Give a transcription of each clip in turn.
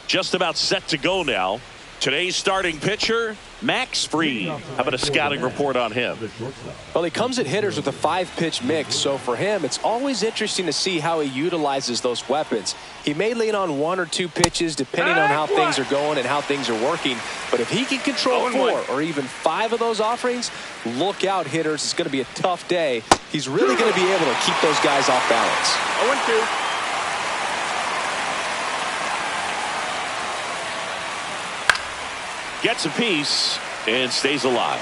just about set to go now. Today's starting pitcher, Max Fried. How about a scouting report on him? Well, he comes at hitters with a 5-pitch mix, so for him, it's always interesting to see how he utilizes those weapons. He may lean on 1 or 2 pitches depending on how things are going and how things are working, but if he can control 4 or even 5 of those offerings, look out, hitters. It's going to be a tough day. He's really going to be able to keep those guys off balance. 0-2. Gets a piece and stays alive.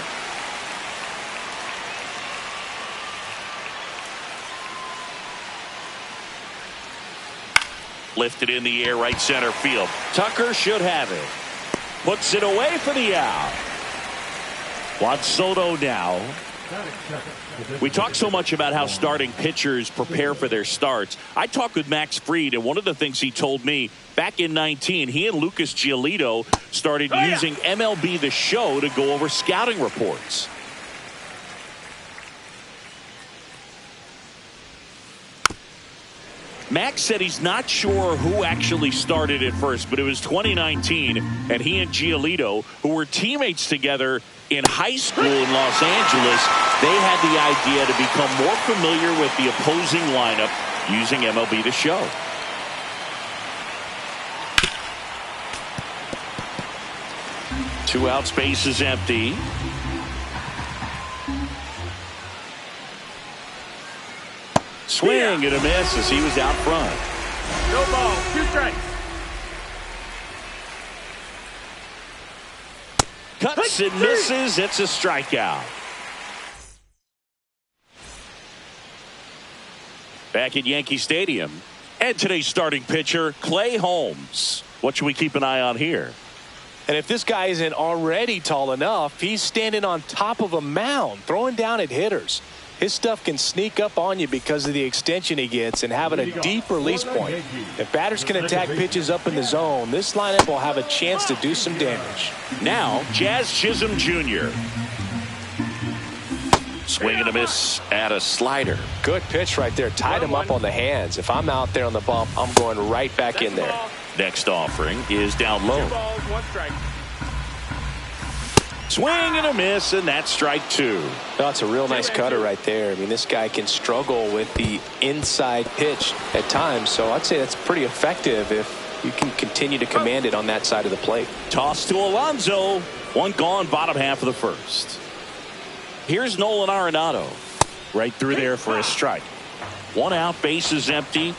Lifted in the air, right center field. Tucker should have it. Puts it away for the out. Juan Soto now. We talk so much about how starting pitchers prepare for their starts. I talked with Max Fried, and one of the things he told me back in 19, he and Lucas Giolito started using MLB The Show to go over scouting reports. Max said he's not sure who actually started at first, but it was 2019, and he and Giolito, who were teammates together in high school in Los Angeles, they had the idea to become more familiar with the opposing lineup using MLB The Show. Two out, space is empty. Swing and a miss as he was out front. No ball, 2 strikes. Cuts and misses. It's a strikeout. Back at Yankee Stadium. And today's starting pitcher, Clay Holmes. What should we keep an eye on here? And if this guy isn't already tall enough, he's standing on top of a mound, throwing down at hitters. His stuff can sneak up on you because of the extension he gets and having a deep release point. If batters can attack pitches up in the zone, this lineup will have a chance to do some damage. Now, Jazz Chisholm Jr. Swing and a miss at a slider. Good pitch right there. Tied him up on the hands. If I'm out there on the bump, I'm going right back in there. Next offering is down low. 2 balls, 1 strike. Swing and a miss, and that's strike 2. That's a real nice cutter right there. I mean, this guy can struggle with the inside pitch at times, so I'd say that's pretty effective if you can continue to command it on that side of the plate. Toss to Alonso. 1 gone, bottom half of the first. Here's Nolan Arenado. Right through there for a strike. 1 out, base is empty.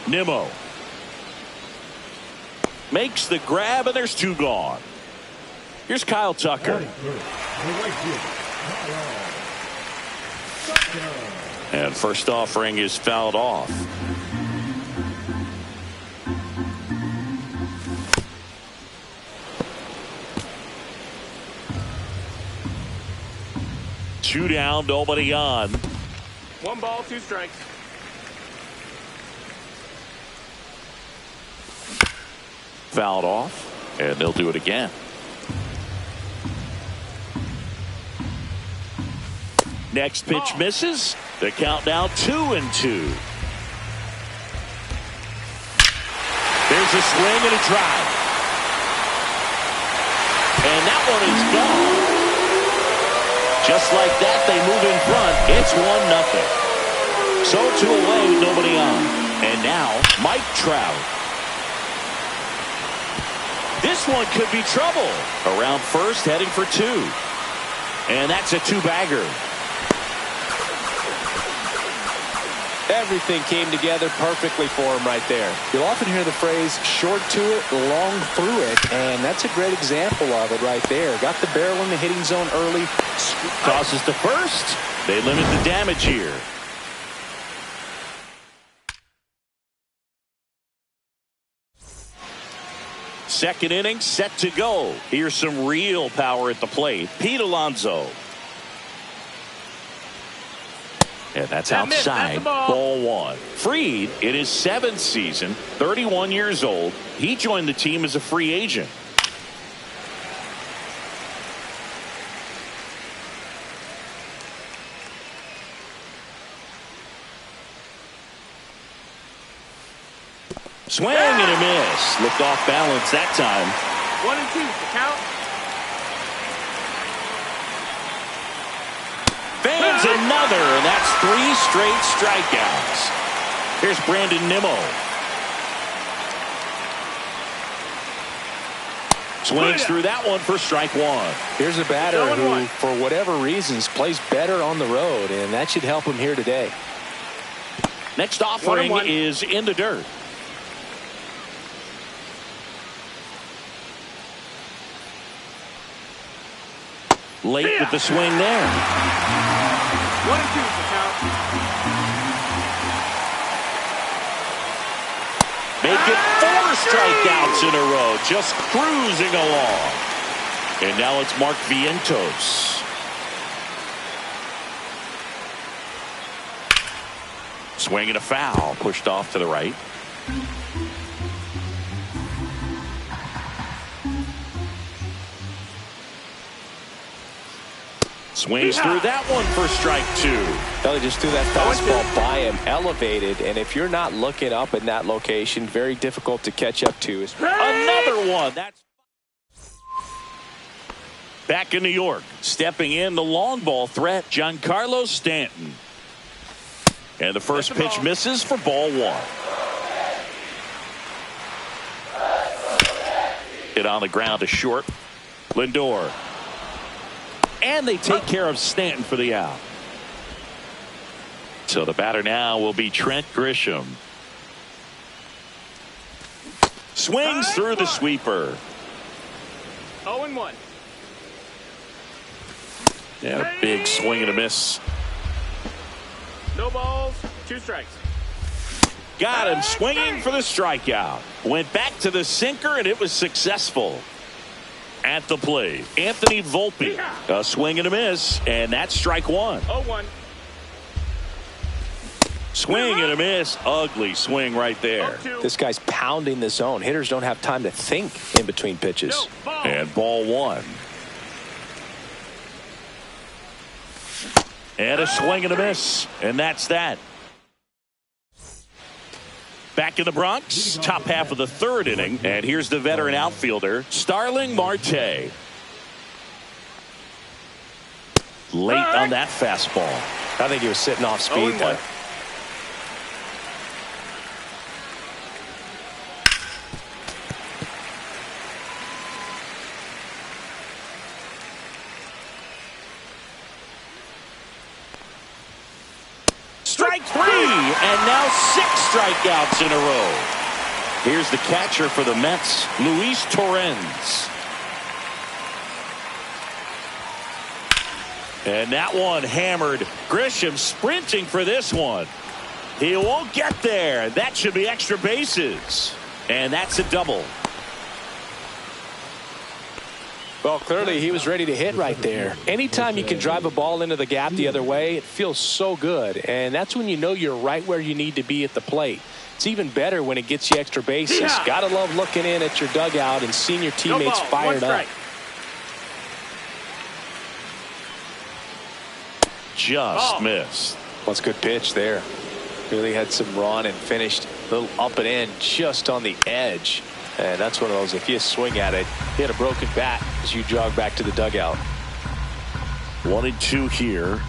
Nimmo makes the grab, and there's 2 gone. Here's Kyle Tucker. And first offering is fouled off. Two down, nobody on. 1 ball, 2 strikes. Fouled off, and they'll do it again. Next pitch misses. The count now 2-2. There's a swing and a drive. And that one is gone. Just like that, they move in front. It's 1-0. So 2 away with nobody on. And now, Mike Trout. This one could be trouble. Around first, heading for 2. And that's a 2-bagger. Everything came together perfectly for him right there. You'll often hear the phrase, short to it, long through it, and that's a great example of it right there. Got the barrel in the hitting zone early. Tosses to first. They limit the damage here. Second inning set to go. Here's some real power at the plate. Pete Alonso. And that's outside. Ball 1. Fried, in his 7th season, 31 years old. He joined the team as a free agent. Swing and a miss. Looked off balance that time. 1-2, the count. Fans another, and that's 3 straight strikeouts. Here's Brandon Nimmo. Swings through that one for strike 1. Here's a batter who, for whatever reasons, plays better on the road, and that should help him here today. Next offering is in the dirt. Late with the swing there. 1-2, the count. Make it 4 strikeouts in a row, just cruising along. And now it's Mark Vientos. Swing and a foul, pushed off to the right. Swings through that one for strike 2. They just threw that fastball by him, elevated, and if you're not looking up in that location, very difficult to catch up to. Another one. That's back in New York. Stepping in the long ball threat, Giancarlo Stanton. And the first pitch misses for ball 1. Hit on the ground to short. Lindor. And they take care of Stanton for the out. So the batter now will be Trent Grisham. Swings through the sweeper. 0-1. Yeah, a big swing and a miss. No balls, 2 strikes. Got him swinging for the strikeout. Went back to the sinker, and it was successful. At the plate, Anthony Volpe. A swing and a miss, and that's strike 1. 0-1. Swing and a miss. Ugly swing right there. This guy's pounding the zone. Hitters don't have time to think in between pitches. And ball 1. And a swing and a miss, and that's that. Back in the Bronx, top half of the 3rd inning, and here's the veteran outfielder, Starling Marte. Late on that fastball. I think he was sitting off speed there. Strike 3, and now 6 strikeouts in a row. Here's the catcher for the Mets, Luis Torrens. And that one hammered. Grisham sprinting for this one. He won't get there. That should be extra bases. And that's a double. Well, clearly he was ready to hit right there. Anytime you can drive a ball into the gap the other way, it feels so good. And that's when you know you're right where you need to be at the plate. It's even better when it gets you extra bases. Gotta love looking in at your dugout and seeing your teammates fired up. Just missed. Well, it's a good pitch there. Really had some run and finished a little up and in just on the edge. And that's one of those, if you swing at it, hit a broken bat as you jog back to the dugout. 1-2 here.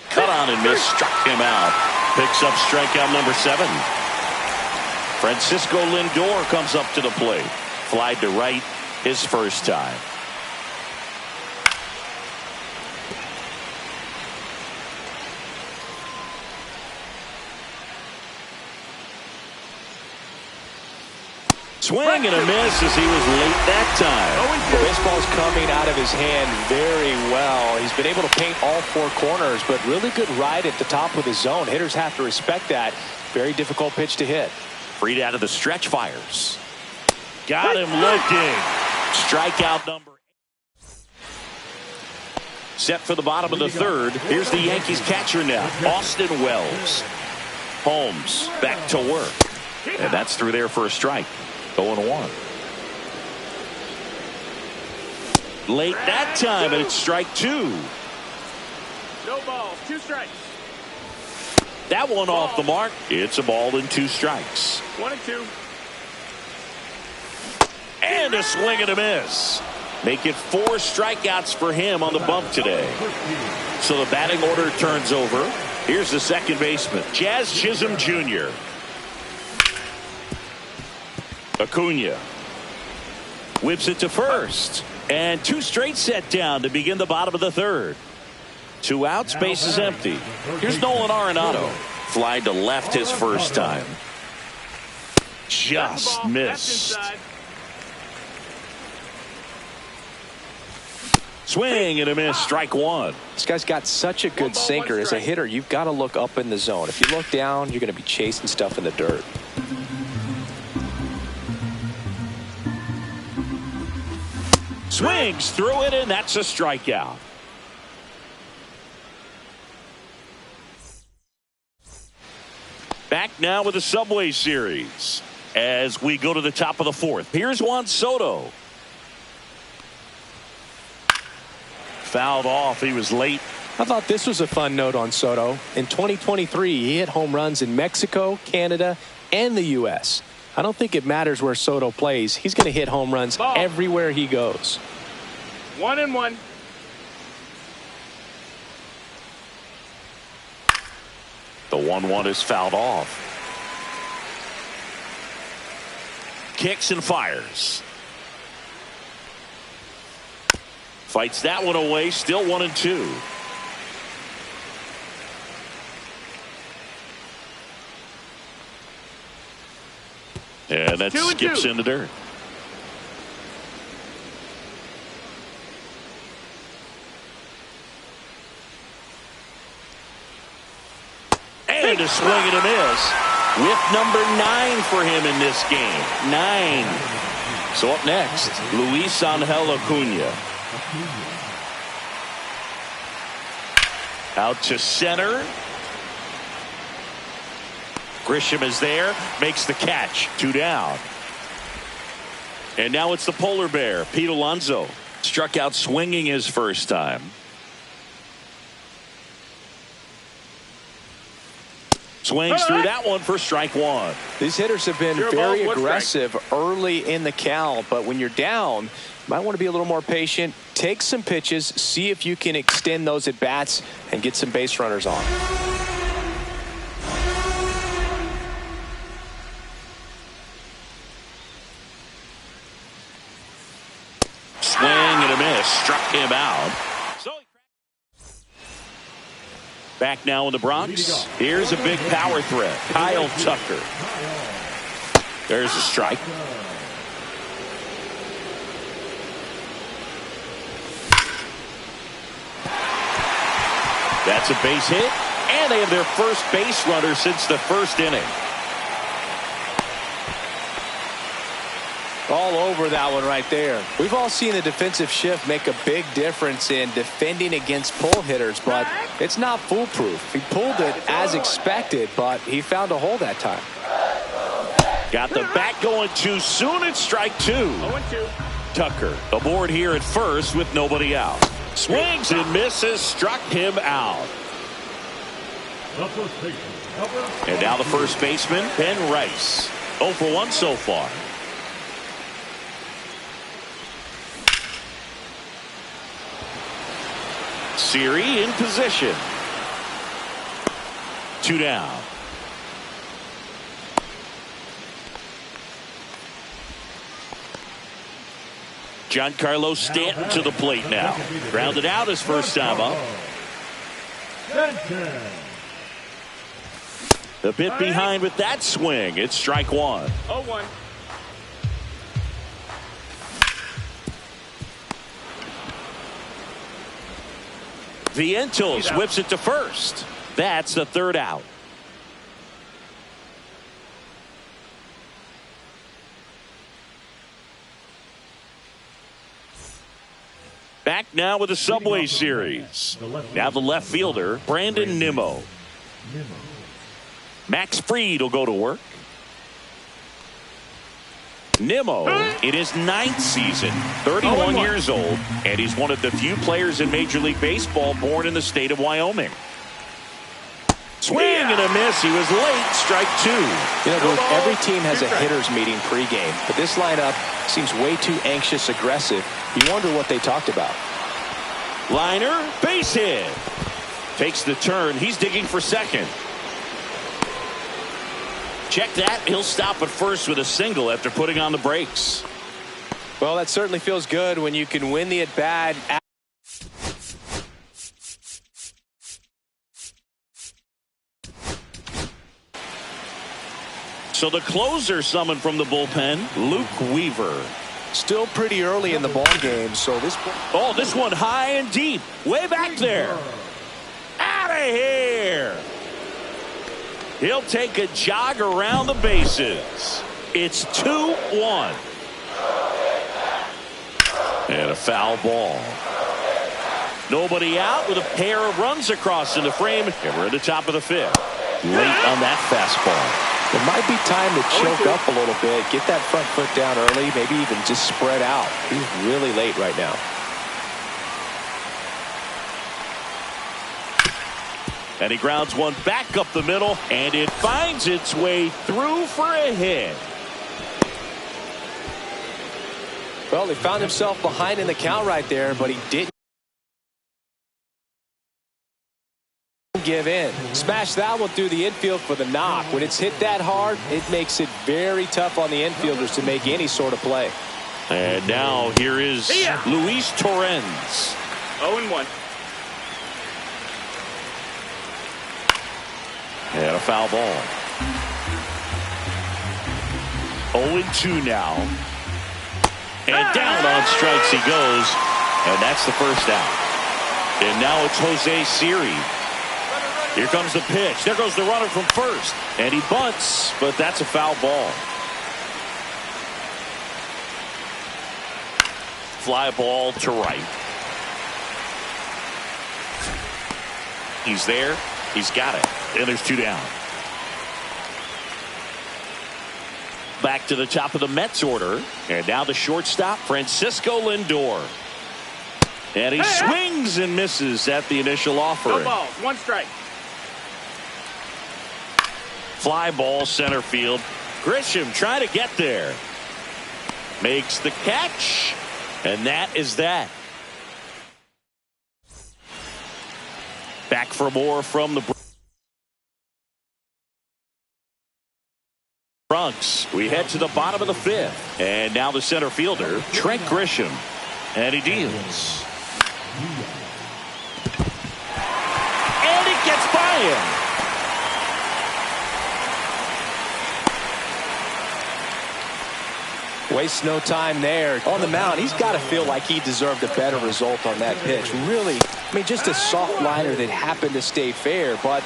Cut on and miss, struck him out. Picks up strikeout number 7. Francisco Lindor comes up to the plate. Flied to right his first time. Swing and a miss as he was late that time. The baseball's coming out of his hand very well. He's been able to paint all 4 corners, but really good ride at the top of his zone. Hitters have to respect that. Very difficult pitch to hit. Freed out of the stretch fires. Got him looking. Strikeout number 8. Set for the bottom of the 3rd. Here's the Yankees catcher now, Austin Wells. Holmes back to work. And that's through there for a strike. 0-1. Late that time, and it's strike 2. No balls, 2 strikes. That one off the mark. It's a ball and 2 strikes. 1-2. And a swing and a miss. Make it 4 strikeouts for him on the bump today. So the batting order turns over. Here's the second baseman, Jazz Chisholm Jr. Acuna whips it to first. And 2 straight set down to begin the bottom of the third. 2 outs, bases empty. Here's Nolan Arenado. Fly to left his first time. Just missed. Swing and a miss, strike 1. This guy's got such a good sinker. As a hitter, you've got to look up in the zone. If you look down, you're going to be chasing stuff in the dirt. Swings through it, and that's a strikeout. Back now with the Subway Series as we go to the top of the 4th. Here's Juan Soto. Fouled off. He was late. I thought this was a fun note on Soto. In 2023, he hit home runs in Mexico, Canada, and the U.S. I don't think it matters where Soto plays. He's going to hit home runs everywhere he goes. 1-1. The 1-1 is fouled off. Kicks and fires. Fights that one away. Still 1-2. And that skips in the dirt. And a swing and a miss. With number 9 for him in this game. 9. So up next, Luis Angel Acuna. Out to center. Grisham is there, makes the catch. 2 down. And now it's the polar bear, Pete Alonso. Struck out swinging his first time. Swings through that one for strike 1. These hitters have been very aggressive early in the count, but when you're down, you might want to be a little more patient. Take some pitches, see if you can extend those at bats and get some base runners on. Swing and a miss, struck him out. Back now in the Bronx. Here's a big power threat, Kyle Tucker. There's a strike. That's a base hit, and they have their first base runner since the first inning. All over that one right there. We've all seen the defensive shift make a big difference in defending against pull hitters, but it's not foolproof. He pulled it as expected, but he found a hole that time. Got the bat going too soon. It's strike 2. 0-2. Tucker aboard here at first with nobody out. Swings and misses, struck him out. And now the first baseman, Ben Rice. 0 for 1 so far. Siri in position. 2 down. Giancarlo Stanton to the plate now. Grounded out his first time up. A bit behind with that swing. It's strike 1. 0-1. Vientos whips it to first. That's the 3rd out. Back now with the Subway Series. Now the left fielder, Brandon Nimmo. Max Fried will go to work. Nimmo in his 9th season, 31 years old, and he's one of the few players in Major League Baseball born in the state of Wyoming. Swing and a miss. He was late. Strike two. You know, Bruce, every team has a hitters meeting pregame, but this lineup seems way too anxious, aggressive. You wonder what they talked about. Liner, base hit. Takes the turn. He's digging for second. Check that. He'll stop at first with a single after putting on the brakes. Well, that certainly feels good when you can win the at-bat. So the closer summoned from the bullpen, Luke Weaver. Still pretty early in the ball game, so this one high and deep, way back there. Out of here. He'll take a jog around the bases. It's 2-1. And a foul ball. Nobody out with a pair of runs across in the frame. And we're at the top of the fifth. Late on that fastball. It might be time to choke up a little bit, get that front foot down early, maybe even just spread out. He's really late right now. And he grounds one back up the middle, and it finds its way through for a hit. Well, he found himself behind in the count right there, but he didn't give in. Smash that one through the infield for the knock. When it's hit that hard, it makes it very tough on the infielders to make any sort of play. And now here is Luis Torrens. 0-1. And a foul ball. 0-2 now. And down on strikes he goes. And that's the first out. And now it's Jose Siri. Here comes the pitch. There goes the runner from first. And he bunts, but that's a foul ball. Fly ball to right. He's there. He's got it. And there's two down. Back to the top of the Mets order. And now the shortstop, Francisco Lindor. And he swings and misses at the initial offering. No balls, one strike. Fly ball center field. Grisham trying to get there. Makes the catch. And that is that. Back for more from the Bronx. We head to the bottom of the fifth. And now the center fielder, Trent Grisham. And he deals. And it gets by him. Wastes no time there. On the mound, he's got to feel like he deserved a better result on that pitch. Really, I mean, just a soft liner that happened to stay fair, but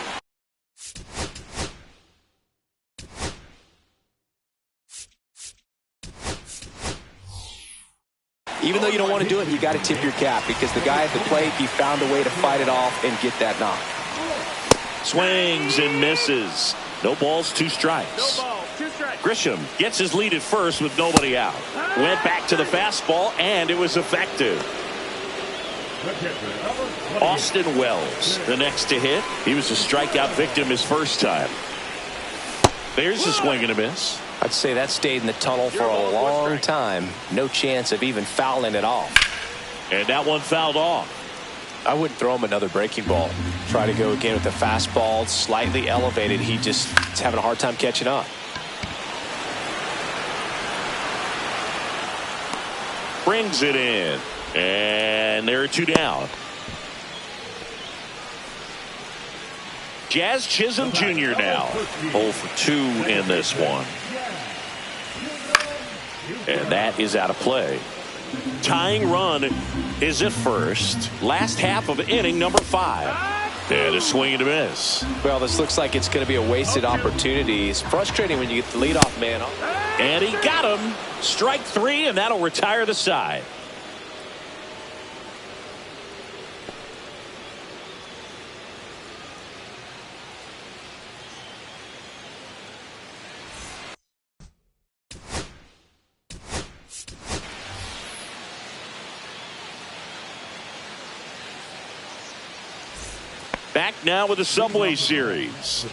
even though you don't want to do it, you got to tip your cap because the guy at the plate, he found a way to fight it off and get that knock. Swings and misses. No balls, two strikes. No balls, two strikes. Grisham gets his lead at first with nobody out. Went back to the fastball, and it was effective. Austin Wells, the next to hit. He was a strikeout victim his first time. There's a swing and a miss. I'd say that stayed in the tunnel for a long time. No chance of even fouling it off. And that one fouled off. I wouldn't throw him another breaking ball. Try to go again with the fastball, slightly elevated. He's having a hard time catching up. Brings it in. And there are two down. Jazz Chisholm Jr. now 0 for 2 in this one. And that is out of play. Tying run is at first. Last half of inning number 5. And a swing and a miss. Well, this looks like it's going to be a wasted opportunity. It's frustrating when you get the leadoff man. And he got him. Strike 3, and that'll retire the side. Back now with the Subway Series.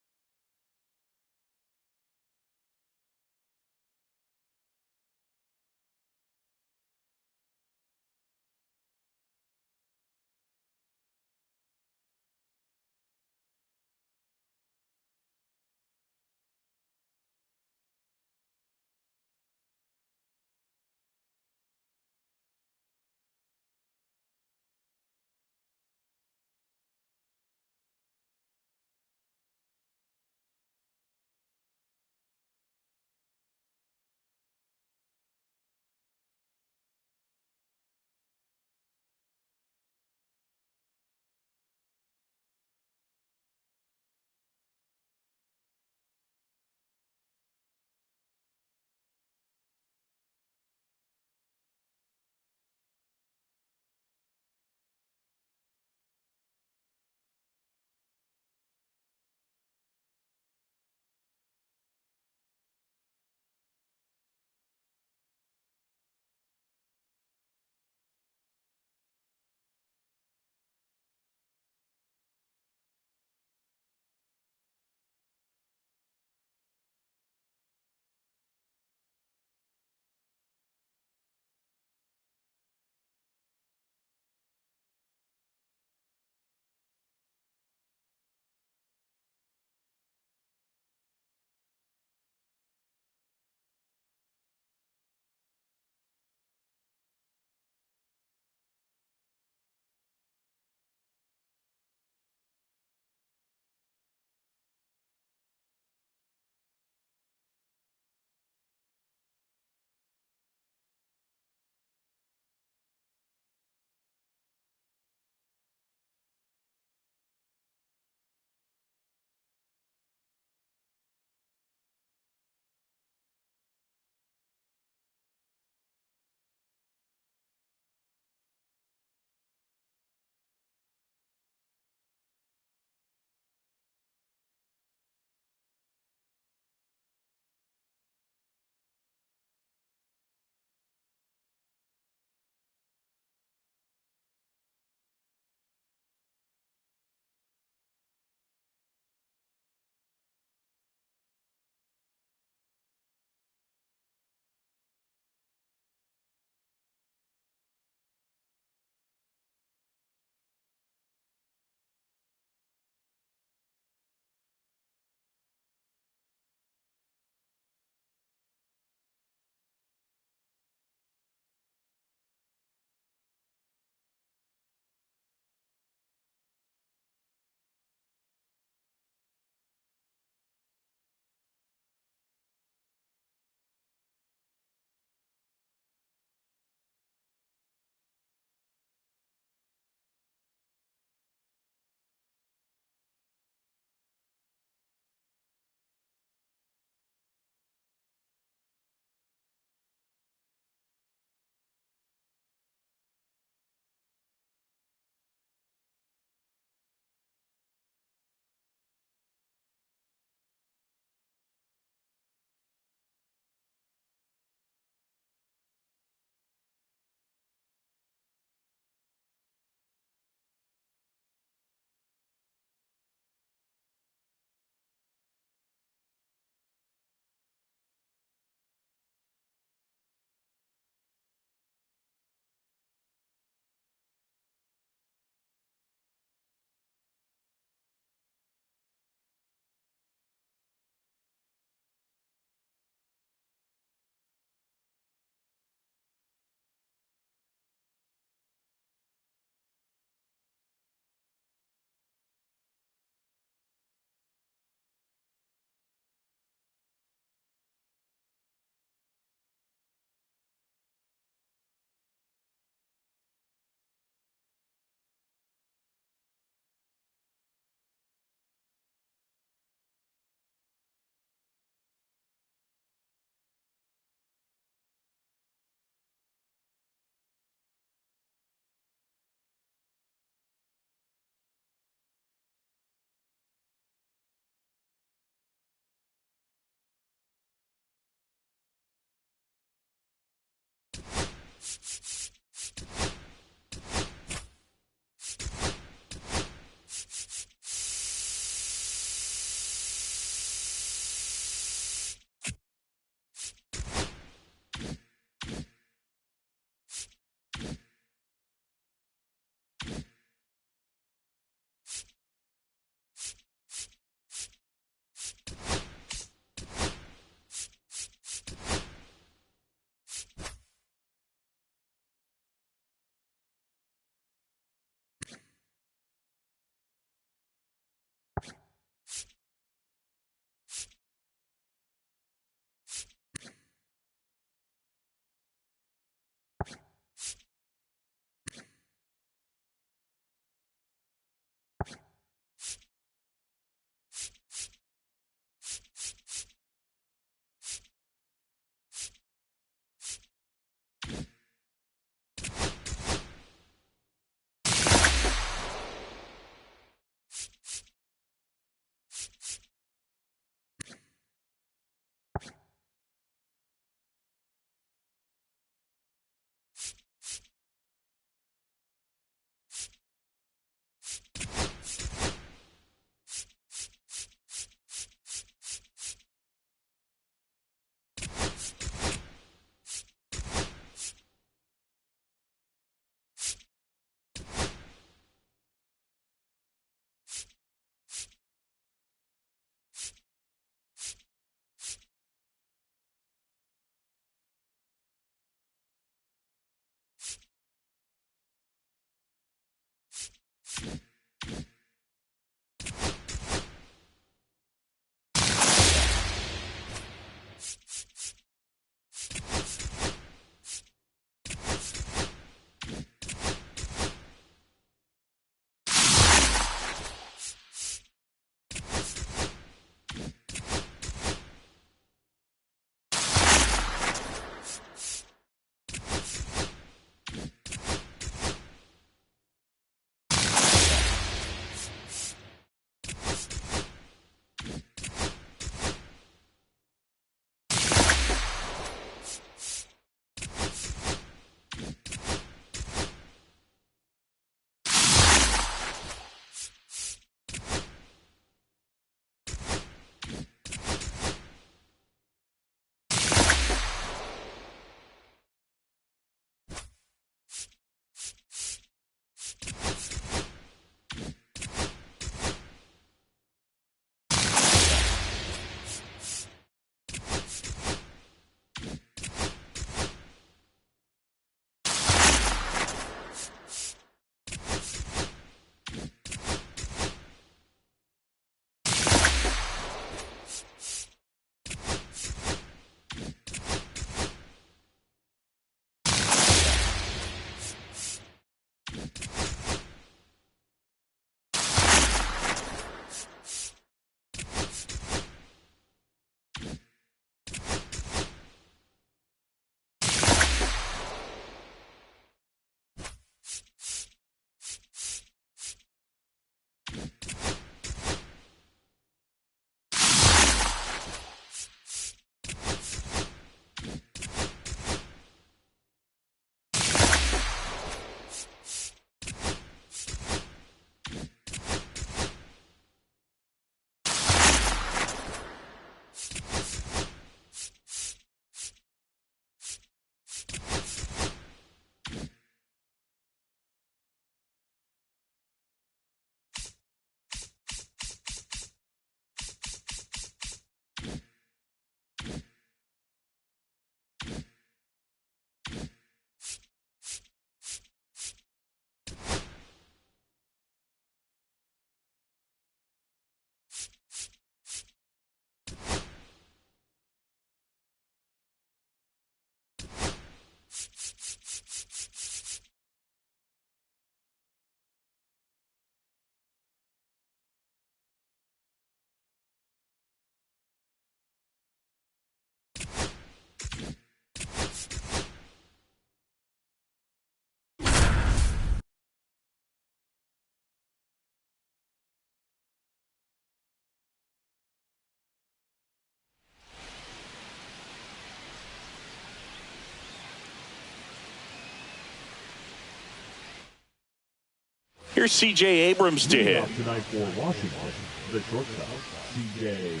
Here's C.J. Abrams to hit. Tonight for Washington, the shortstop, C.J.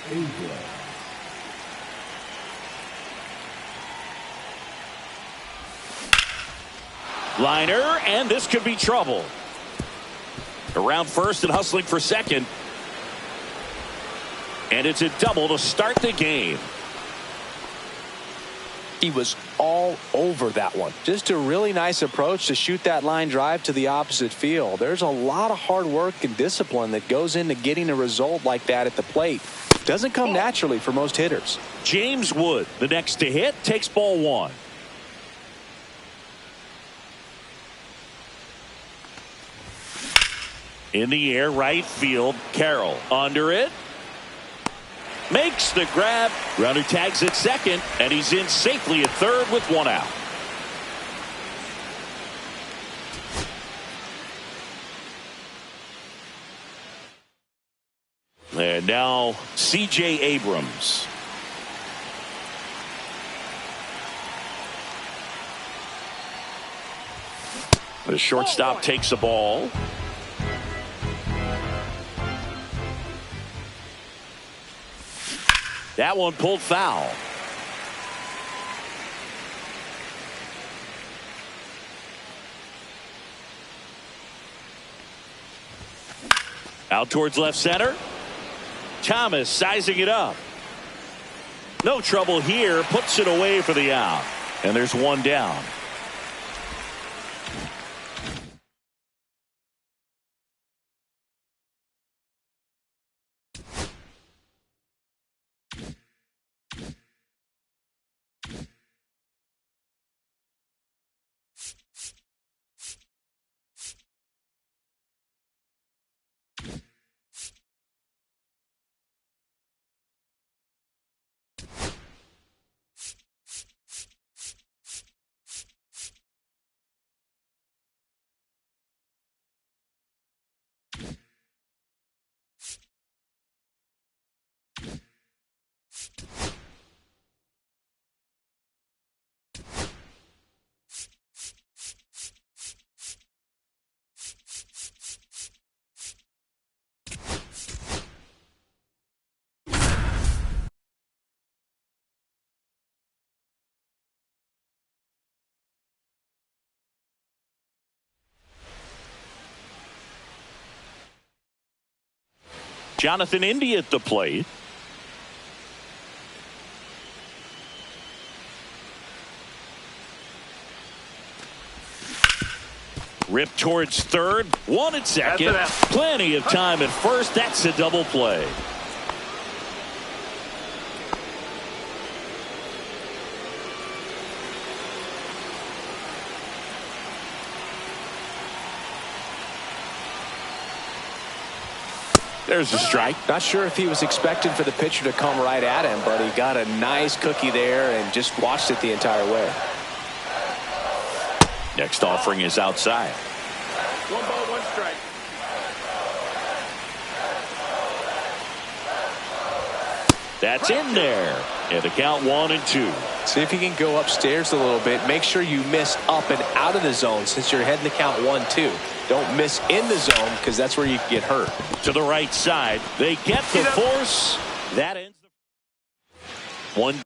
Abrams. Liner, and this could be trouble. Around first and hustling for second. And it's a double to start the game. He was all over that one. Just a really nice approach to shoot that line drive to the opposite field. There's a lot of hard work and discipline that goes into getting a result like that at the plate. Doesn't come naturally for most hitters. James Wood, the next to hit, takes ball one. In the air, right field, Carroll under it. Makes the grab. Runner tags at second, and he's in safely at third with one out. And now C.J. Abrams. The shortstop takes the ball. That one pulled foul. Out towards left center. Thomas sizing it up. No trouble here. Puts it away for the out. And there's one down. Jonathan Indy at the plate. Ripped towards third. One at second. Plenty of time at first. That's a double play. There's a strike. Not sure if he was expecting for the pitcher to come right at him, but he got a nice cookie there and just watched it the entire way. Next offering is outside. 1 ball, 1 strike. That's in there. And the count 1-2. See if you can go upstairs a little bit. Make sure you miss up and out of the zone since you're heading the count 1-2. Don't miss in the zone because that's where you can get hurt. To the right side. They get the force. That ends the one.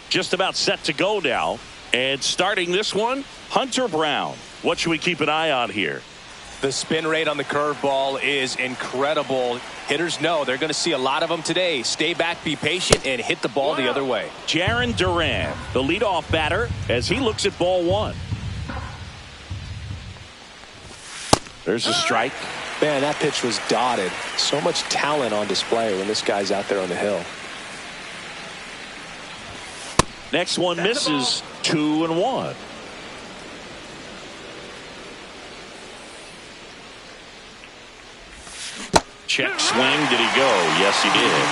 Just about set to go now. And starting this one, Hunter Brown. What should we keep an eye on here? The spin rate on the curveball is incredible. Hitters know they're going to see a lot of them today. Stay back, be patient, and hit the ball the other way. Jarren Duran, the leadoff batter, as he looks at ball one. There's a strike. Man, that pitch was dotted. So much talent on display when this guy's out there on the hill. Next one misses. 2-1. Check swing. Did he go? Yes, he did.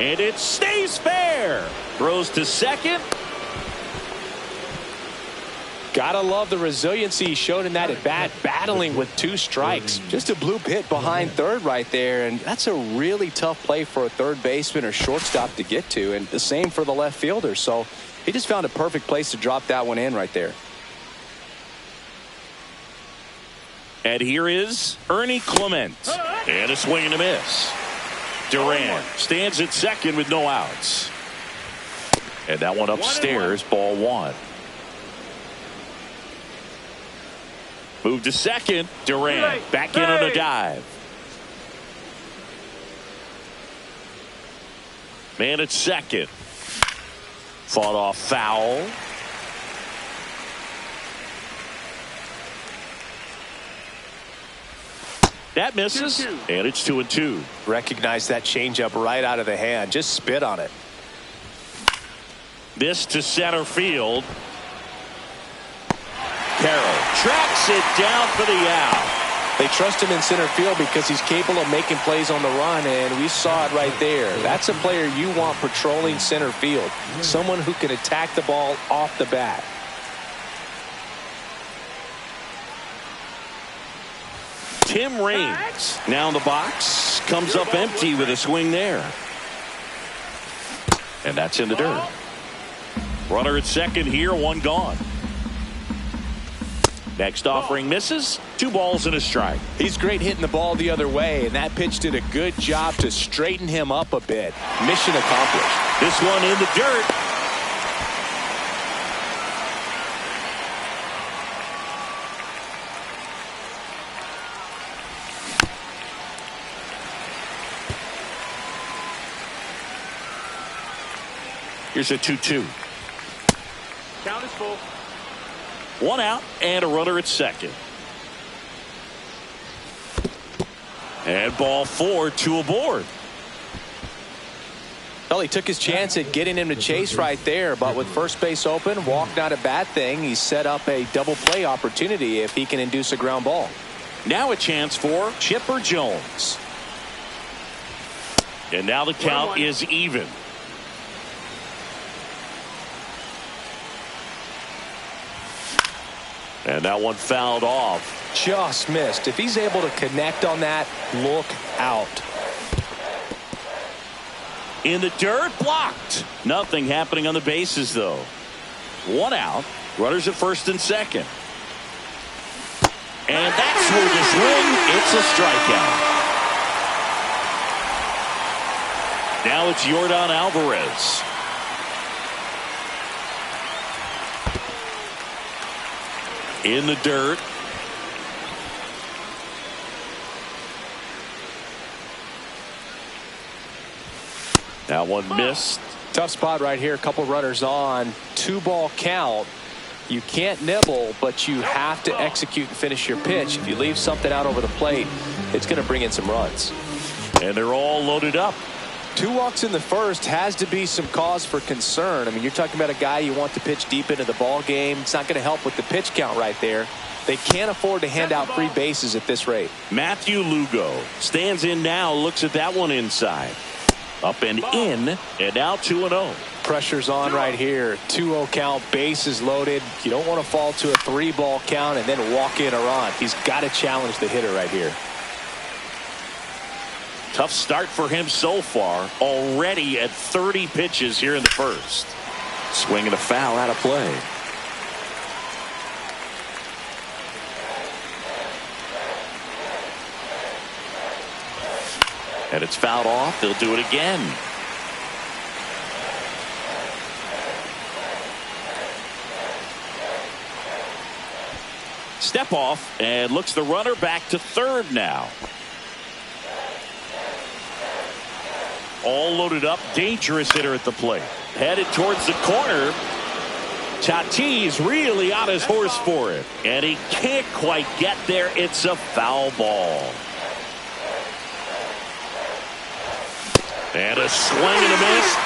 And it stays fair. Throws to second. Gotta love the resiliency he showed in that at bat, battling with 2 strikes. Just a bloop hit behind third right there, and that's a really tough play for a third baseman or shortstop to get to, and the same for the left fielder. So he just found a perfect place to drop that one in right there. And here is Ernie Clement. And a swing and a miss. Duran stands at second with no outs. And that one upstairs, ball one. Move to second. Duran back in on a dive. Man at second. Fought off foul. That misses, and it's 2-2. Recognize that changeup right out of the hand. Just spit on it. This to center field. Carroll tracks it down for the out. They trust him in center field because he's capable of making plays on the run, and we saw it right there. That's a player you want patrolling center field. Someone who can attack the ball off the bat. Tim Raines now in the box, comes up empty with a swing there. And that's in the dirt. Runner at second here, one gone. Next offering misses. 2 balls and a strike. He's great hitting the ball the other way, and that pitch did a good job to straighten him up a bit. Mission accomplished. This one in the dirt. Here's a 2-2. Count is full. 1 out and a runner at second. And ball 4, 2 aboard. Well, he took his chance at getting him to chase right there, but with first base open, walk not a bad thing. He set up a double play opportunity if he can induce a ground ball. Now a chance for Chipper Jones. And now the count is even. And that one fouled off. Just missed. If he's able to connect on that, look out. In the dirt, blocked. Nothing happening on the bases, though. 1 out. Runners at first and second. And that's where the swing. It's a strikeout. Now it's Yordan Alvarez. In the dirt. That one missed. Tough spot right here. A couple runners on. 2-ball count. You can't nibble, but you have to execute and finish your pitch. If you leave something out over the plate, it's going to bring in some runs. And they're all loaded up. 2 walks in the first has to be some cause for concern. I mean, you're talking about a guy you want to pitch deep into the ball game. It's not going to help with the pitch count right there. They can't afford to hand out free bases at this rate. Matthew Lugo stands in now, looks at that one inside. Up and in, and now 2-0. Pressure's on right here. 2-0 count, bases loaded. You don't want to fall to a 3-ball count and then walk in a run. He's got to challenge the hitter right here. Tough start for him so far. Already at 30 pitches here in the first. Swing and a foul out of play. And it's fouled off. They'll do it again. Step off, and looks the runner back to third now. All loaded up, dangerous hitter at the plate. Headed towards the corner. Tatis really on his horse for it, and he can't quite get there. It's a foul ball. And a swing and a miss.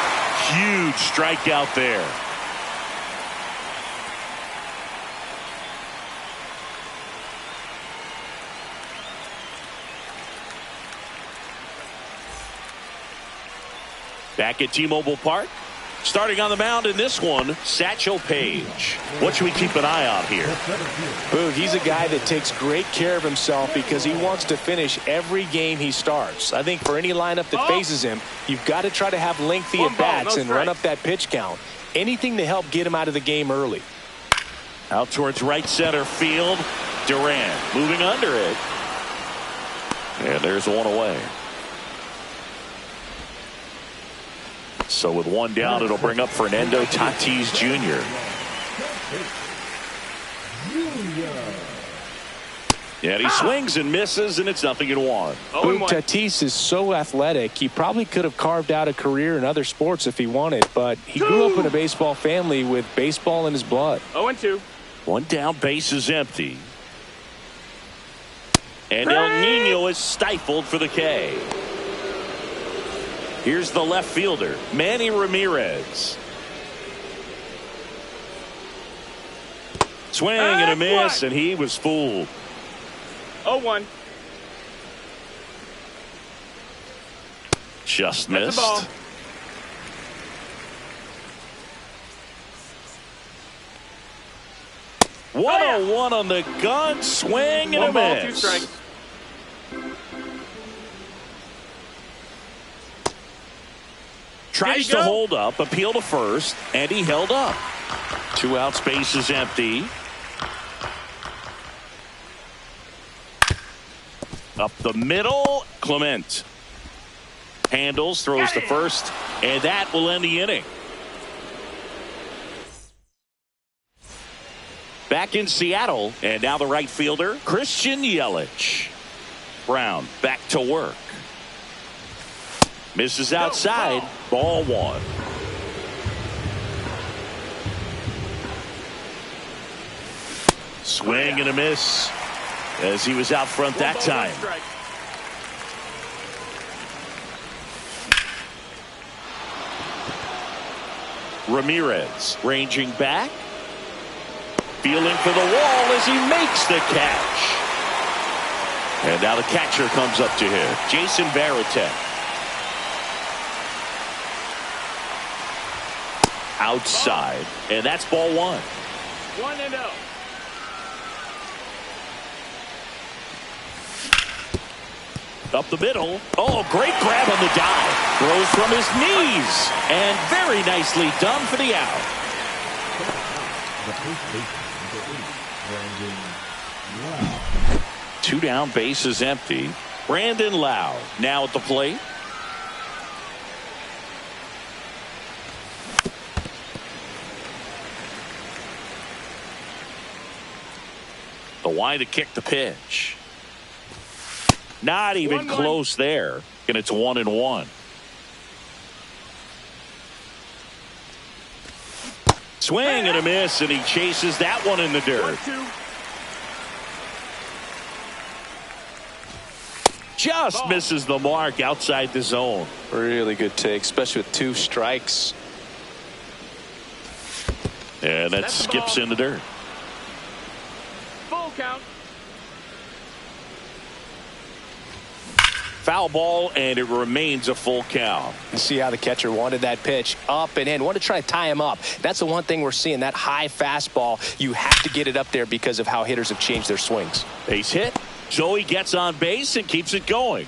Huge strikeout there. Back at T-Mobile Park. Starting on the mound in this one, Satchel Paige. What should we keep an eye on here? Boog, he's a guy that takes great care of himself because he wants to finish every game he starts. I think for any lineup that faces him, you've got to try to have lengthy at-bats and run up that pitch count. Anything to help get him out of the game early. Out towards right center field. Durant moving under it. And there's one away. So with one down, it'll bring up Fernando Tatis Jr. Yeah, he swings and misses, and it's 0-1. Tatis is so athletic, he probably could have carved out a career in other sports if he wanted, but he grew up in a baseball family with baseball in his blood. 0-2. One down, base is empty. And El Nino is stifled for the K. Here's the left fielder, Manny Ramirez. Swing and a miss, and he was fooled. 0-1. Just That's missed. the ball. One on the gun, swing and One a ball, miss. 2 strikes. Tries to hold up, appeal to first, and he held up. 2 outs, base is empty. Up the middle, Clement handles, throws to first, and that will end the inning. Back in Seattle, and now the right fielder, Christian Yelich. Brown back to work. Misses outside, ball 1. Swing and a miss as he was out front that time. Ramirez ranging back. Feeling for the wall as he makes the catch. And now the catcher comes up to him, Jason Varitek. Outside, and that's ball 1. 1-0. Up the middle. Oh, great grab on the dive. Throws from his knees. And very nicely done for the out. The first baseman, Brandon Lau. 2 down, base is empty. Brandon Lau now at the plate. The wide to kick the pitch. Not even close there. And it's 1-1. Swing and a miss, and he chases that one in the dirt. 1-2. Just misses the mark outside the zone. Really good take, especially with 2 strikes. And that skips in the dirt. Full count. Foul ball, and it remains a full count. You see how the catcher wanted that pitch up and in. Wanted to try to tie him up. That's the one thing we're seeing, that high fastball. You have to get it up there because of how hitters have changed their swings. Base hit. Joey gets on base and keeps it going.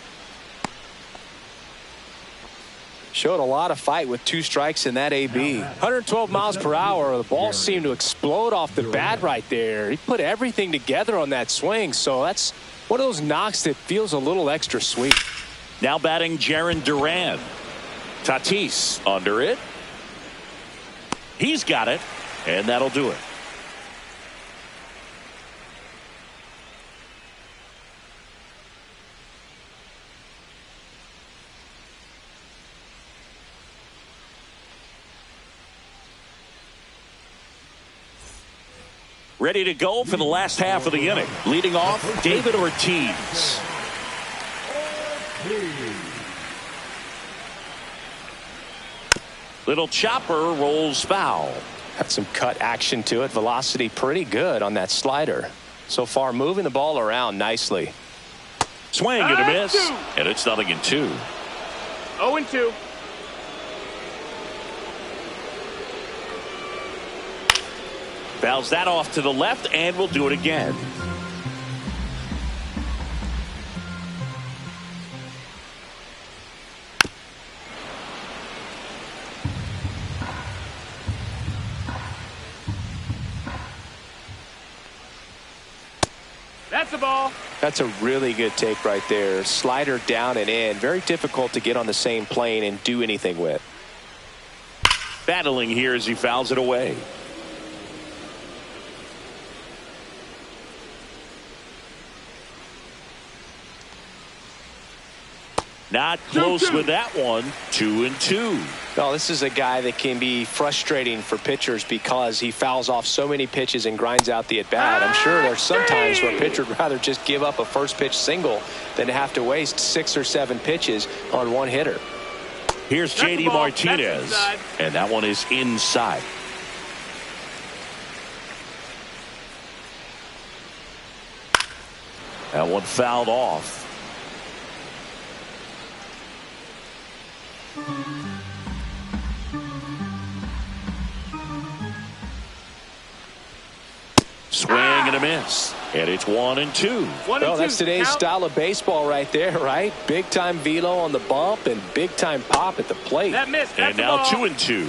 Showed a lot of fight with 2 strikes in that AB. 112 miles per hour. The ball seemed to explode off the bat right there. He put everything together on that swing. So that's one of those knocks that feels a little extra sweet. Now batting Jarren Duran. Tatis under it. He's got it, and that'll do it. Ready to go for the last half of the inning. Leading off, David Ortiz. Little chopper rolls foul. Had some cut action to it. Velocity pretty good on that slider. So far moving the ball around nicely. Swing and a miss. And it's 0-2. 0-2. Fouls that off to the left, and we'll do it again. That's the ball. That's a really good take right there. Slider down and in. Very difficult to get on the same plane and do anything with. Battling here as he fouls it away. Not close with that one. 2-2. No, this is a guy that can be frustrating for pitchers because he fouls off so many pitches and grinds out the at-bat. I'm sure there's some times where a pitcher would rather just give up a first pitch single than to have to waste 6 or 7 pitches on one hitter. Here's JD Martinez, and that one is inside. That one fouled off. Swing and a miss. And it's 1-2. Well, that's today's style of baseball right there, right? Big time velo on the bump and big time pop at the plate. That missed. And now 2-2.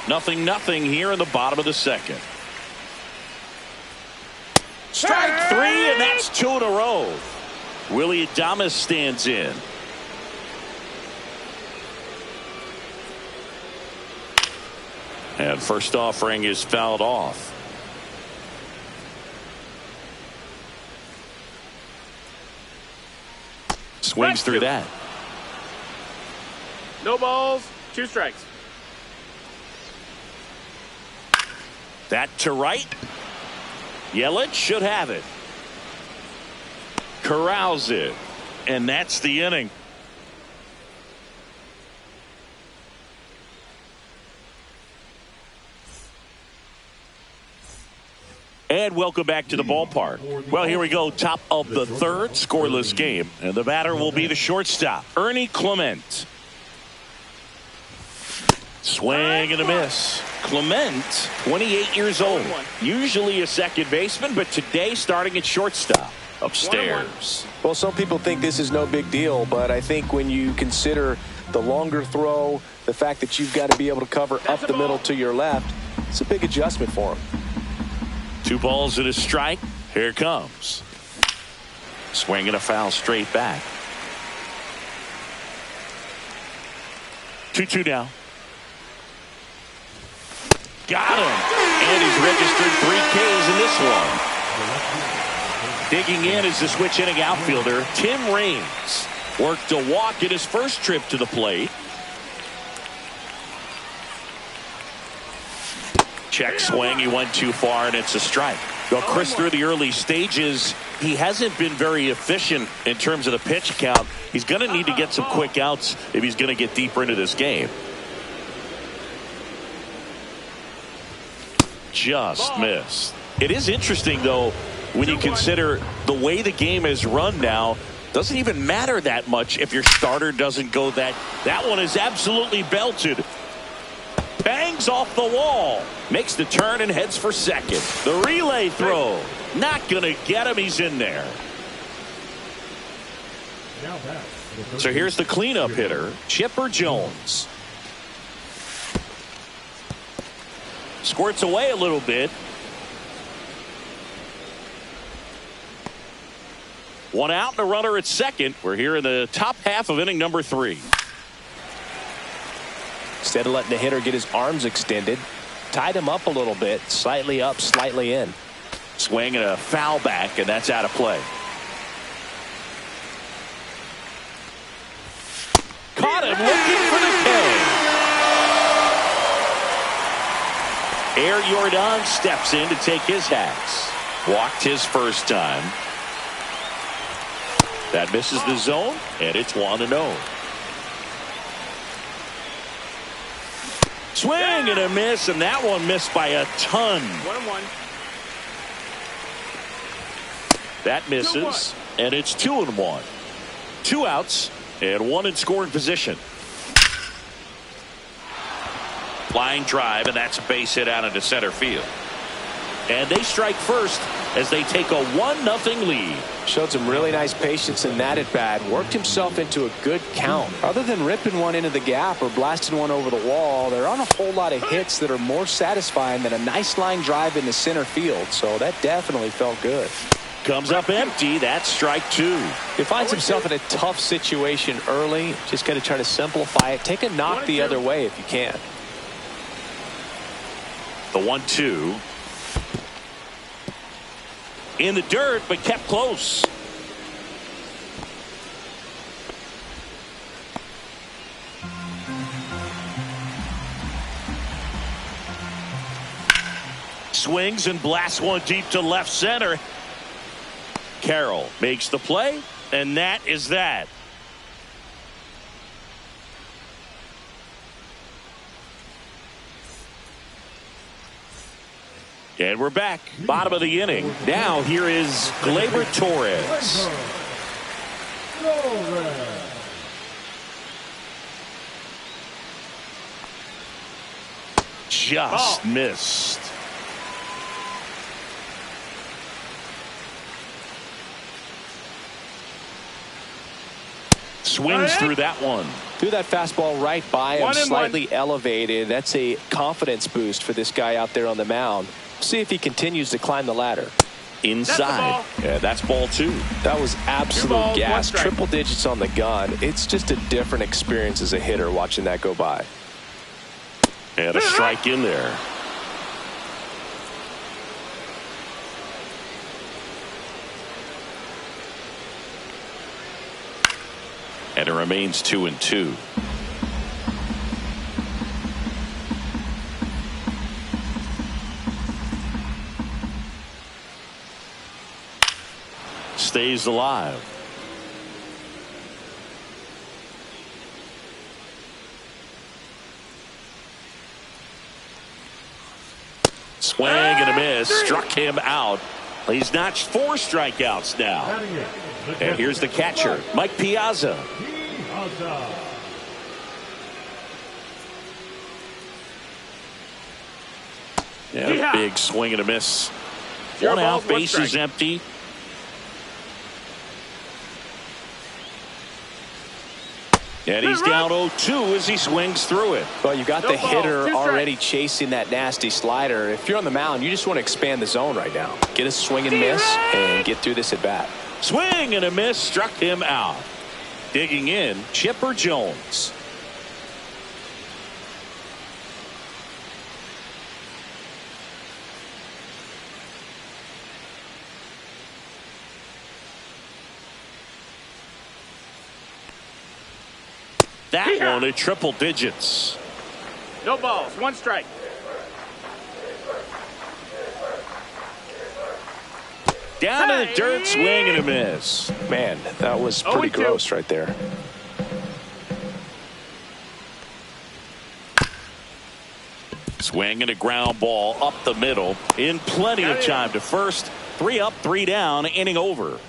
0-0 here in the bottom of the second. Strike 3, and that's 2 in a row. Willie Adames stands in. And first offering is fouled off. Swings through that. No balls, 2 strikes. That to right. Yelich should have it. Corrals it. And that's the inning. And welcome back to the ballpark. Well, here we go. Top of the third, scoreless game. And the batter will be the shortstop, Ernie Clement. Swing and a miss. Clement, 28 years old. Usually a second baseman, but today starting at shortstop. Upstairs. Well, some people think this is no big deal, but I think when you consider the longer throw, the fact that you've got to be able to cover up the middle to your left, it's a big adjustment for him. 2 balls and a strike. Here it comes. Swing and a foul straight back. 2-2 now. Got him. And he's registered 3 Ks in this one. Digging in is the switch inning outfielder, Tim Raines. Worked a walk in his first trip to the plate. Check swing. He went too far, and it's a strike. Well, Chris, through the early stages, he hasn't been very efficient in terms of the pitch count. He's going to need to get some quick outs if he's going to get deeper into this game. Just missed. It is interesting, though, when you consider the way the game is run now. Doesn't even matter that much if your starter doesn't go that. That one is absolutely belted. Bangs off the wall. Makes the turn and heads for second. The relay throw. Not going to get him. He's in there. So here's the cleanup hitter, Chipper Jones. Squirts away a little bit. One out and a runner at second. We're here in the top half of inning number 3. Instead of letting the hitter get his arms extended, tied him up a little bit, slightly up, slightly in. Swing and a foul back, and that's out of play. Caught him looking for the K. Air Jordan steps in to take his hacks. Walked his first time. That misses the zone, and it's 1-0. Swing and a miss, and that one missed by a ton. 1-1. That misses, and it's 2-1. 2 outs and 1 in scoring position. Flying drive, and that's a base hit out into center field. And they strike first as they take a 1-0 lead. Showed some really nice patience in that at bat. Worked himself into a good count. Other than ripping one into the gap or blasting one over the wall, there aren't a whole lot of hits that are more satisfying than a nice line drive into center field. So that definitely felt good. Comes up empty. That's strike 2. He finds himself in a tough situation early. Just got to try to simplify it. Take a knock the other way if you can. The 1-2. In the dirt, but kept close. Swings and blasts one deep to left center. Carroll makes the play, and that is that. And we're back. Bottom of the inning. Now here is Gleyber Torres. Just missed. Swings through that one. Threw that fastball right by him, slightly elevated. That's a confidence boost for this guy out there on the mound. See if he continues to climb the ladder. Inside. Yeah, that's ball 2. That was absolute gas. Triple digits on the gun. It's just a different experience as a hitter watching that go by. And a strike in there. And it remains 2-2. Stays alive. Swing and a miss. Struck him out. He's notched 4 strikeouts now. And here's the catcher, Mike Piazza. Yeah, big swing and a miss. 1 out, base is empty. And he's down 0-2 as he swings through it. Well, you got the hitter already chasing that nasty slider. If you're on the mound, you just want to expand the zone right now. Get a swing and miss and get through this at bat. Swing and a miss, struck him out. Digging in, Chipper Jones. That one at triple digits. No balls, 1 strike. Down in the dirt, swing and a miss. Man, that was pretty gross right there. Swing and a ground ball up the middle. In plenty of time to first. 3 up, 3 down, inning over.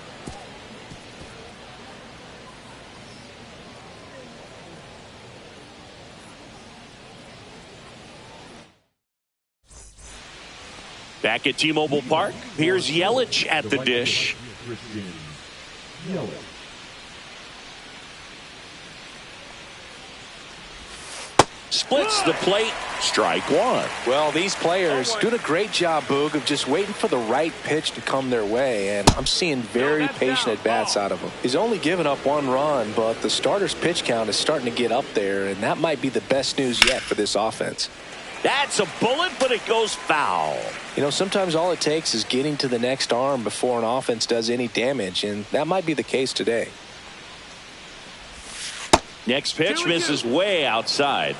Back at T-Mobile Park, here's Yelich at the dish. Splits the plate. Strike one. Well, these players doing a great job, Boog, of just waiting for the right pitch to come their way, and I'm seeing very patient at-bats out of him. He's only given up 1 run, but the starter's pitch count is starting to get up there, and that might be the best news yet for this offense. That's a bullet, but it goes foul. You know, sometimes all it takes is getting to the next arm before an offense does any damage, and that might be the case today. Next pitch misses way outside.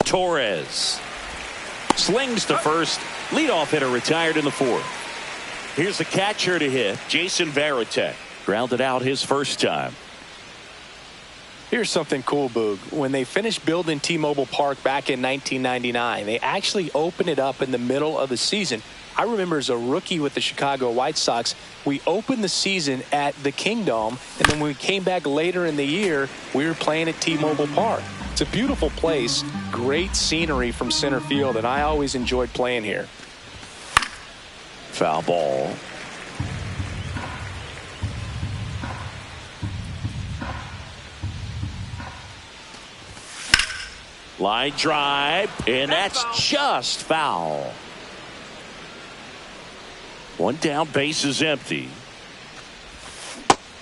Torres slings to first. Leadoff hitter retired in the 4th. Here's the catcher to hit, Jason Varitek. Grounded out his first time. Here's something cool, Boog. When they finished building T-Mobile Park back in 1999, they actually opened it up in the middle of the season. I remember as a rookie with the Chicago White Sox, we opened the season at the Kingdome, and then when we came back later in the year, we were playing at T-Mobile Park. It's a beautiful place, great scenery from center field, and I always enjoyed playing here. Foul ball. Line drive, and that's just foul. 1 down, base is empty.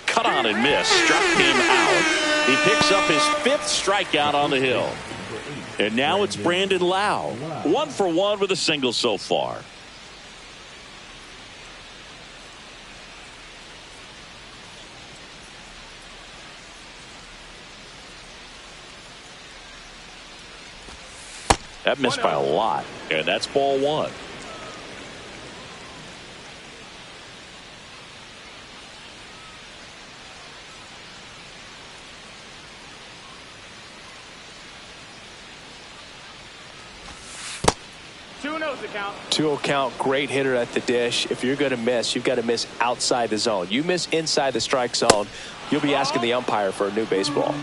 Cut on and miss. Struck him out. He picks up his 5th strikeout on the hill. And now it's Brandon Lau. 1 for 1 with a single so far. That missed by a lot, and that's ball 1. The count. 2-0 count, great hitter at the dish. If you're going to miss, you've got to miss outside the zone. You miss inside the strike zone, you'll be asking the umpire for a new baseball.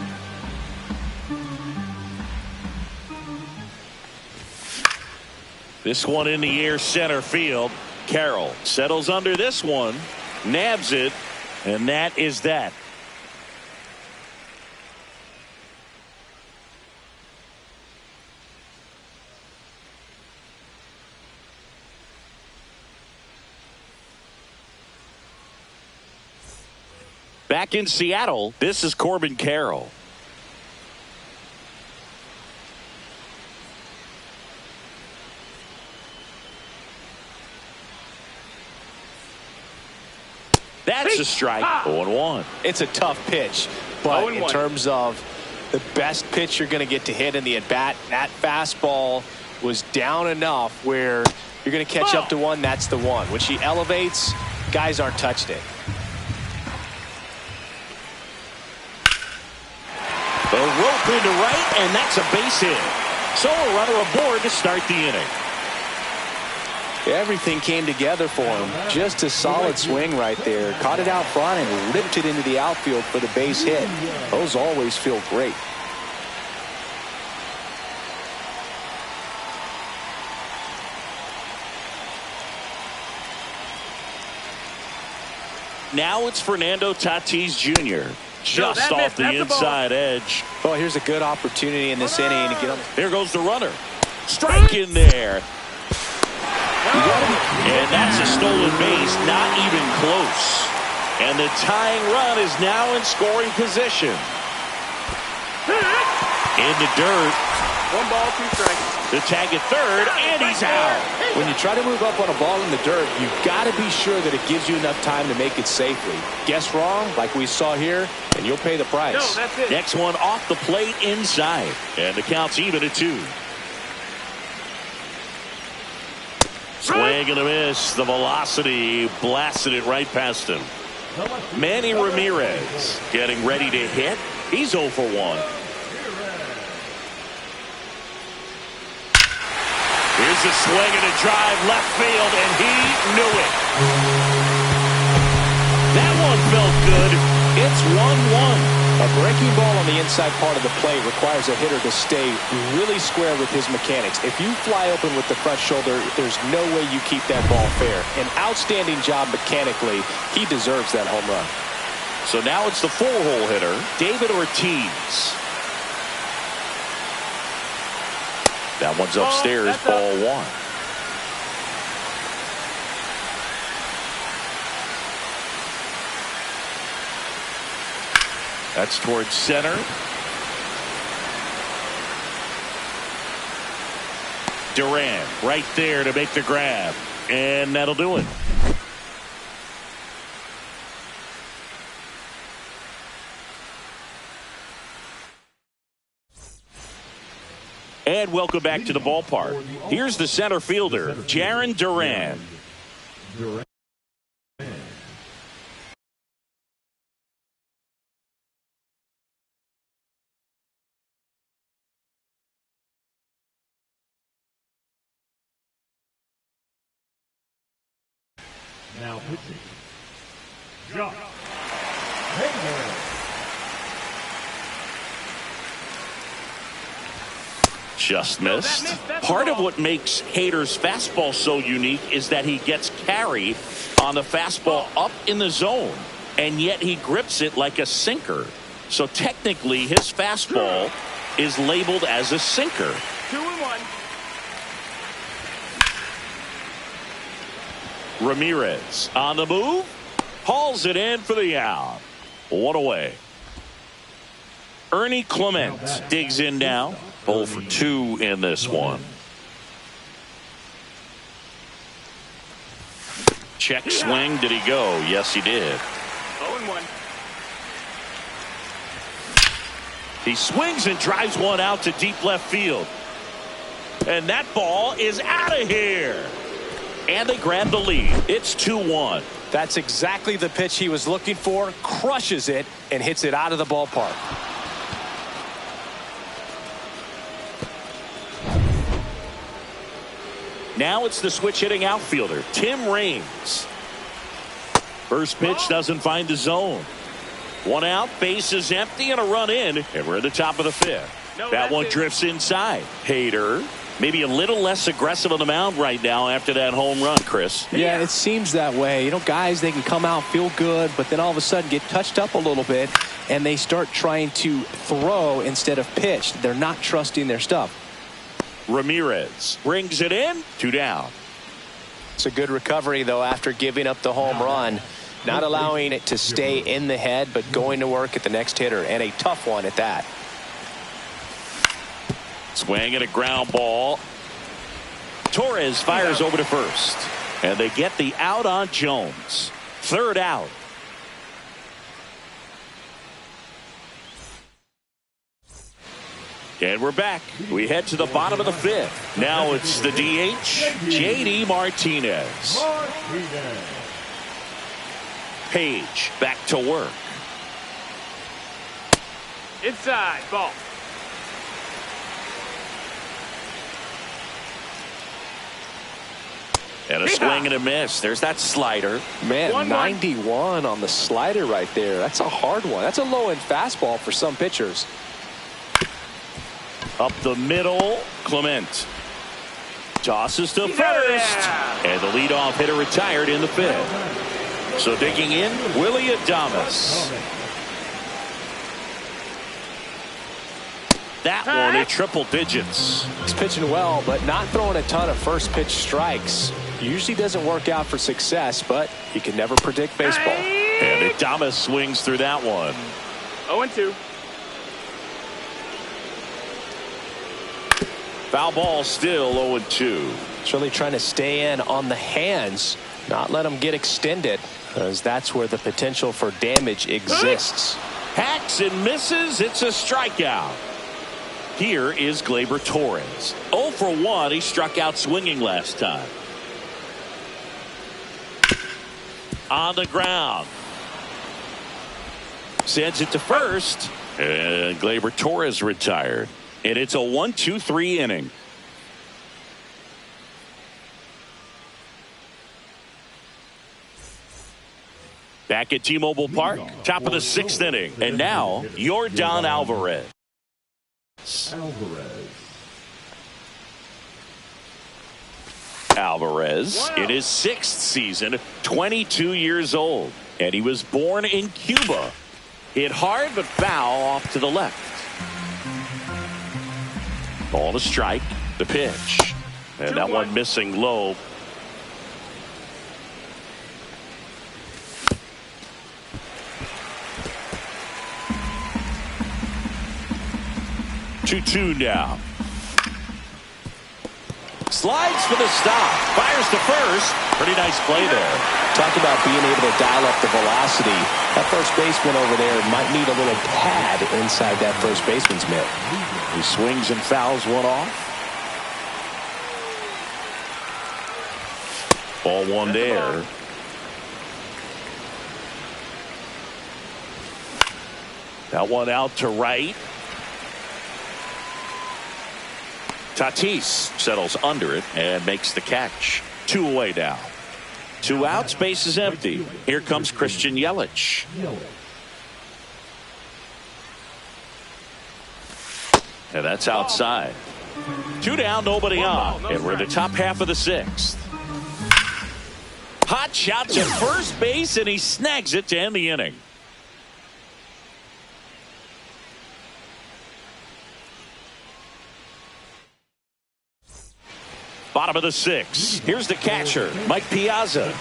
This one in the air, center field. Carroll settles under this one, nabs it, and that is that. Back in Seattle, this is Corbin Carroll. That's a strike. 0-1. It's a tough pitch, but in terms of the best pitch you're going to get to hit in the at-bat, that fastball was down enough where you're going to catch up to one. That's the one. When she elevates, guys aren't touching it. The rope into right, and that's a base hit. So a runner aboard to start the inning. Everything came together for him. Just a solid swing right there. Caught it out front and ripped it into the outfield for the base hit. Those always feel great. Now it's Fernando Tatis Jr. Just off the inside edge. Well, here's a good opportunity in this inning to get on. There goes the runner. Strike in there. And that's a stolen base, not even close. And the tying run is now in scoring position. In the dirt. 1 ball, 2 strikes. The tag at third, and he's out. When you try to move up on a ball in the dirt, you've got to be sure that it gives you enough time to make it safely. Guess wrong, like we saw here, and you'll pay the price. No, that's it. Next one off the plate inside. And the count's even at 2. Swing and a miss. The velocity blasted it right past him. Manny Ramirez getting ready to hit. He's 0 for 1. Here's a swing and a drive left field, and he knew it. That one felt good. It's 1-1. A breaking ball on the inside part of the plate requires a hitter to stay really square with his mechanics. If you fly open with the front shoulder, there's no way you keep that ball fair. An outstanding job mechanically. He deserves that home run. So now it's the four-hole hitter, David Ortiz. That one's upstairs, ball one. That's towards center. Duran right there to make the grab. And that'll do it. And welcome back to the ballpark. Here's the center fielder, Jarren Duran. Now pitching. Josh Hader. Just missed. Part of what makes Hader's fastball so unique is that he gets carry on the fastball up in the zone, and yet he grips it like a sinker. So technically his fastball is labeled as a sinker. 2-1. Ramirez on the move, hauls it in for the out. One away. Ernie Clement digs in now. 0 for 2 in this one. Check swing. Did he go? Yes, he did. 0-1. He swings and drives one out to deep left field. And that ball is out of here. And they grab the lead. It's 2-1. That's exactly the pitch he was looking for. Crushes it and hits it out of the ballpark. Now it's the switch hitting outfielder, Tim Raines. First pitch doesn't find the zone. One out, base is empty, and a run in, and we're at the top of the fifth. That one drifts inside. Hader, maybe a little less aggressive on the mound right now after that home run, Chris. Yeah, it seems that way. You know, guys, they can come out, feel good, but then all of a sudden get touched up a little bit, and they start trying to throw instead of pitch. They're not trusting their stuff. Ramirez brings it in, 2 down. It's a good recovery, though, after giving up the home run. Not allowing it to stay in the head, but going to work at the next hitter, and a tough one at that. Swing and a ground ball. Torres fires over to first, and they get the out on Jones. Third out. And we're back. We head to the bottom of the fifth. Now it's the DH, J.D. Martinez. Page back to work. Inside, ball. And a swing and a miss. There's that slider. Man, 91 on the slider right there. That's a hard one. That's a low-end fastball for some pitchers. Up the middle, Clement tosses to first, and the leadoff hitter retired in the fifth. So digging in, Willie Adames. That one at triple digits. He's pitching well, but not throwing a ton of first pitch strikes. Usually doesn't work out for success, but you can never predict baseball. And Adames swings through that one. 0-2. Foul ball still 0-2. It's really trying to stay in on the hands, not let them get extended, because that's where the potential for damage exists. Hacks and misses. It's a strikeout. Here is Gleyber Torres. 0 for 1. He struck out swinging last time. On the ground. Sends it to first. And Gleyber Torres retired. And it's a 1-2-3 inning. Back at T-Mobile Park, top of the 6th inning. And now, Yordan Alvarez. Alvarez in his 6th season, 22 years old. And he was born in Cuba. Hit hard but foul off to the left. Ball to strike. The pitch. And that one missing low. Two now. Slides for the stop. Fires to first. Pretty nice play there. Talk about being able to dial up the velocity. That first baseman over there might need a little pad inside that first baseman's mitt. He swings and fouls one off. Ball one there. That one out to right. Tatis settles under it and makes the catch. 2 away now. 2 outs, base is empty. Here comes Christian Yelich. And that's outside. 2 down, nobody on. And we're in the top half of the 6th. Hot shot to first base, and he snags it to end the inning. Bottom of the 6th. Here's the catcher, Mike Piazza.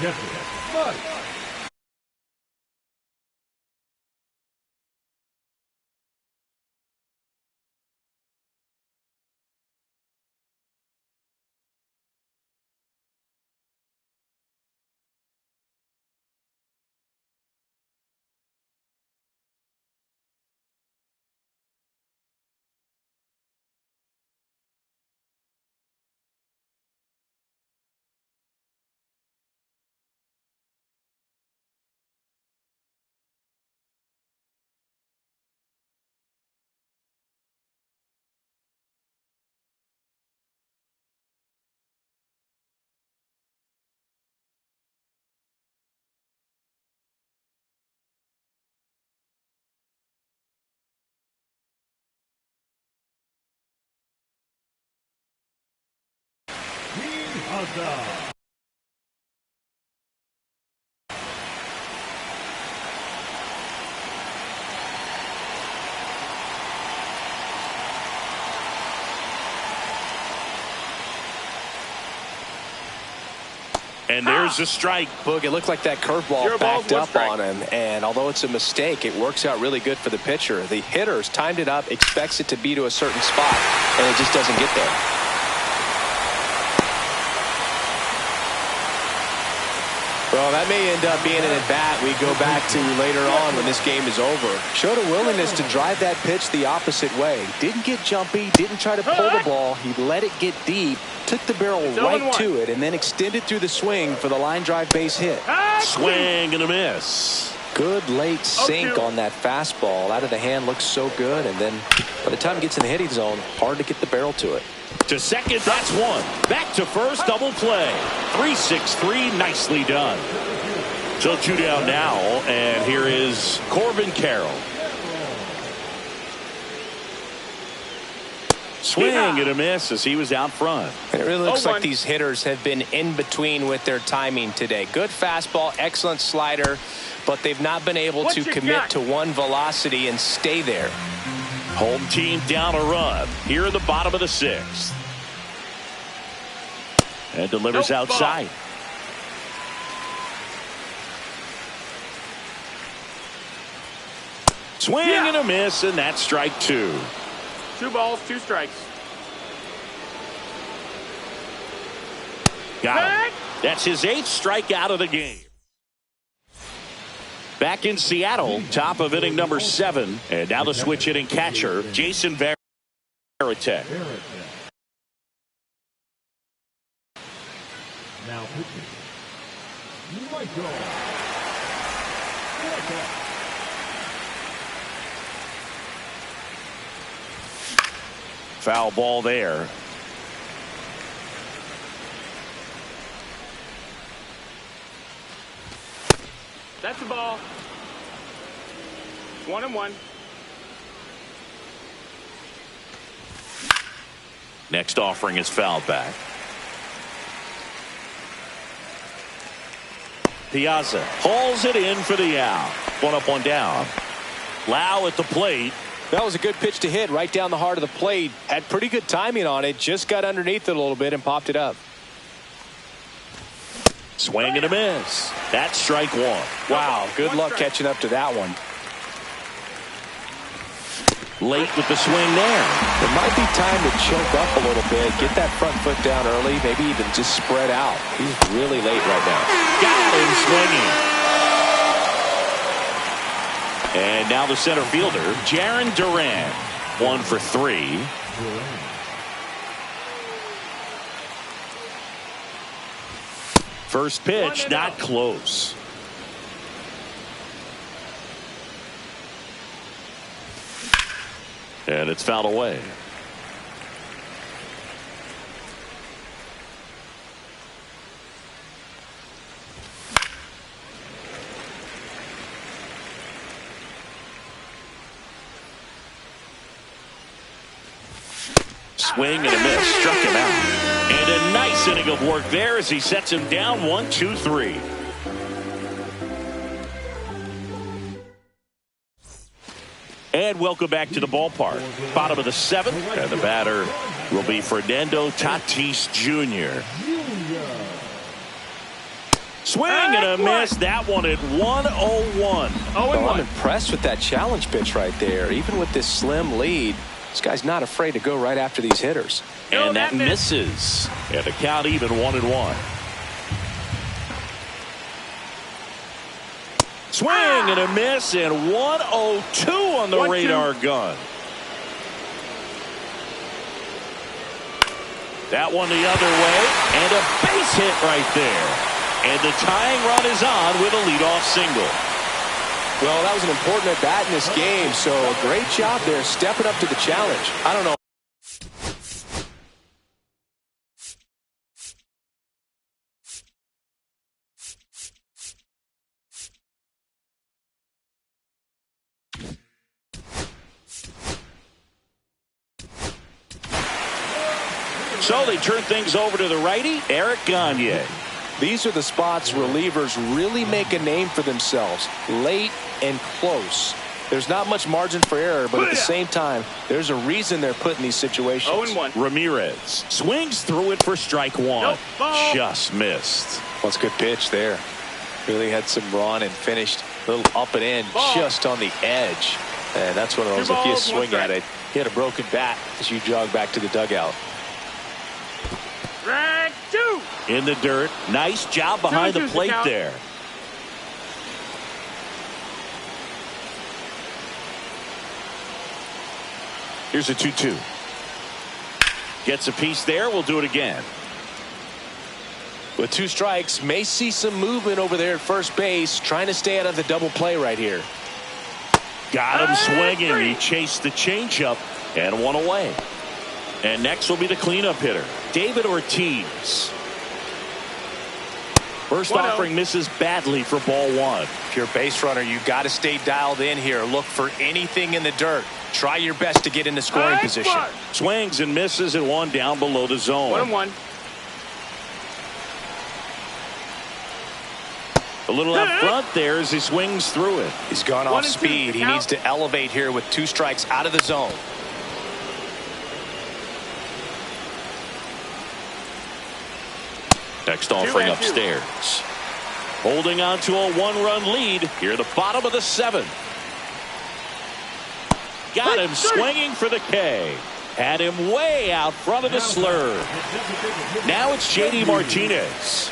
And there's a strike. Boog, it looked like that curveball backed up on him, and although it's a mistake, it works out really good for the pitcher. The hitter's timed it up, expects it to be to a certain spot, and it just doesn't get there. Well, that may end up being an at-bat we go back to later on when this game is over. Showed a willingness to drive that pitch the opposite way. Didn't get jumpy, didn't try to pull the ball. He let it get deep, took the barrel right to it, and then extended through the swing for the line drive base hit. Swing and a miss. Good late sink on that fastball. Out of the hand, looks so good, and then by the time it gets in the hitting zone, hard to get the barrel to it. To second, that's one. Back to first, double play. 3-6-3, nicely done. So 2 down now, and here is Corbin Carroll. Swing and a miss as he was out front. And it really looks like these hitters have been in between with their timing today. Good fastball, excellent slider, but they've not been able to commit to one velocity and stay there. Home team down a run here in the bottom of the 6th. And delivers outside. Swing and a miss, and that's strike 2. 2 balls, 2 strikes. Got him. That's his 8th strikeout of the game. Back in Seattle, top of inning number 7. And now the switch hitting catcher, Jason Varitek. Now pitching. You might go. Foul ball there. That's the ball. 1-1. Next offering is fouled back. Piazza hauls it in for the out. One up, one down. Lau at the plate. That was a good pitch to hit right down the heart of the plate. Had pretty good timing on it. Just got underneath it a little bit and popped it up. Swing and a miss. That's strike one. Wow, good luck catching up to that one. Late with the swing there. It might be time to choke up a little bit. Get that front foot down early. Maybe even just spread out. He's really late right now. Got him swinging. And now the center fielder, Jarren Duran. 1 for 3. First pitch, not close. And it's fouled away. Swing and a miss. Struck him out. And a nice inning of work there as he sets him down 1-2-3. And welcome back to the ballpark. Bottom of the 7th. And the batter will be Fernando Tatis Jr. Swing and a miss. That one at 1-0-1. Oh, I'm impressed with that challenge pitch right there. Even with this slim lead, this guy's not afraid to go right after these hitters. And that misses. And the count even 1-1. Swing and a miss, and 1-0-2 on the radar gun. That one the other way, and a base hit right there. And the tying run is on with a leadoff single. Well, that was an important at bat in this game, so a great job there stepping up to the challenge. I don't know. So they turn things over to the righty, Eric Gagne. These are the spots relievers really make a name for themselves. Late and close. There's not much margin for error, but at the same time, there's a reason they're put in these situations. 0-1. Ramirez swings through it for strike one. Nope, ball. Just missed. Well, it's a good pitch there. Really had some run and finished a little up and in, Ball. just on the edge. And that's one of those, if you swing at it, hit a broken bat as you jog back to the dugout. Strike 2. In the dirt. Nice job behind the plate there. Here's a 2-2. Gets a piece there. We'll do it again. With 2 strikes, may see some movement over there at first base, trying to stay out of the double play right here. Got him swinging. He chased the changeup and one away. And next will be the cleanup hitter, David Ortiz. First offering misses badly for ball 1. If you're a base runner, you got to stay dialed in here. Look for anything in the dirt. Try your best to get into scoring position. Swings and misses at 1 down below the zone. 1-1. A little up front there as he swings through it. He's gone off speed. He needs to elevate here with 2 strikes out of the zone. Next offering upstairs. Holding on to a 1-run lead here at the bottom of the 7th. Got him swinging for the K. Had him way out front of the slur. Now it's J.D. Martinez.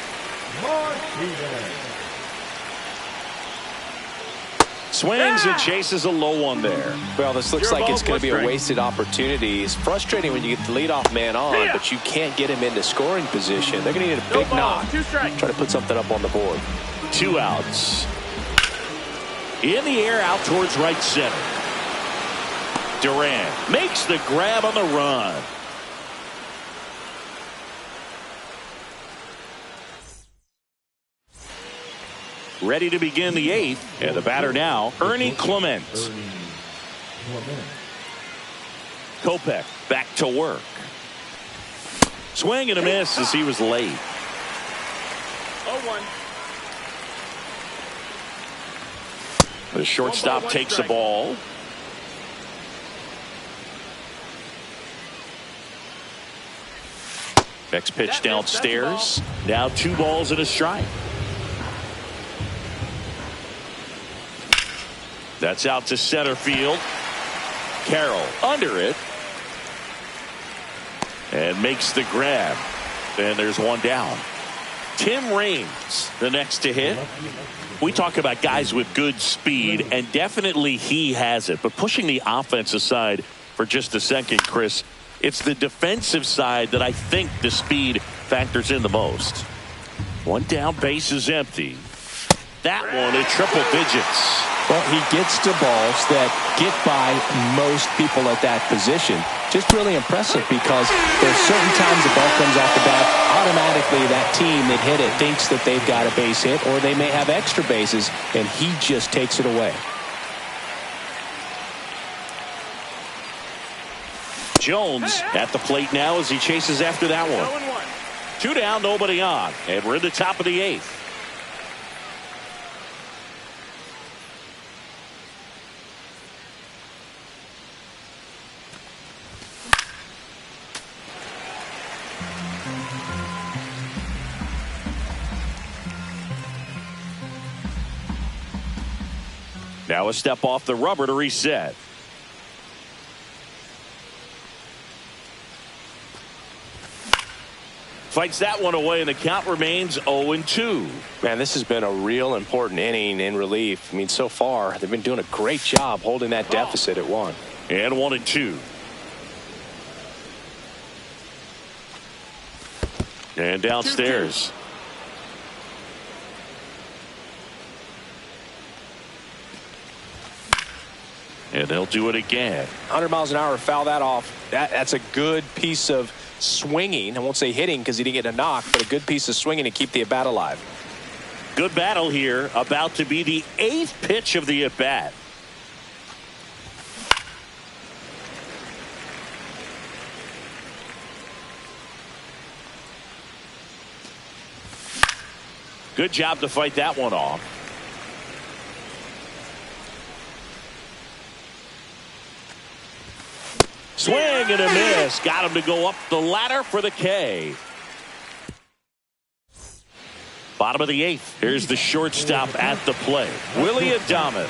Swings and chases a low one there. Well, this looks like it's going to be a wasted opportunity. It's frustrating when you get the leadoff man on, but you can't get him into scoring position. They're going to need a big knock. Try to put something up on the board. 2 outs. In the air out towards right center. Duran makes the grab on the run. ready to begin the 8th. And the batter now, Ernie Clement. Kopech back to work. Swing and a miss as he was late. 0-1. The shortstop takes the ball. Next pitch downstairs. Now 2 balls and a strike. That's out to center field. Carroll under it. And makes the grab. And there's one down. Tim Raines, the next to hit. We talk about guys with good speed, and definitely he has it. But pushing the offense aside for just a second, Chris, it's the defensive side that I think the speed factors in the most. One down, base is empty. That one at triple digits. Well, he gets to balls that get by most people at that position. Just really impressive because there's certain times the ball comes off the bat, automatically that team that hit it thinks that they've got a base hit or they may have extra bases, and he just takes it away. Jones at the plate now as he chases after that one. 2 down, nobody on, and we're in the top of the 8th. Now a step off the rubber to reset. Fights that one away, and the count remains 0-2. Man, this has been a real important inning in relief. I mean, so far, they've been doing a great job holding that deficit at 1. And 1-2. And downstairs. 2-2. And they'll do it again. 100 miles an hour, foul that off. That's a good piece of swinging. I won't say hitting because he didn't get a knock, but a good piece of swinging to keep the at-bat alive. Good battle here. About to be the 8th pitch of the at-bat. Good job to fight that one off. Swing and a miss. Got him to go up the ladder for the K. Bottom of the 8th. Here's the shortstop at the plate, Willie Adames.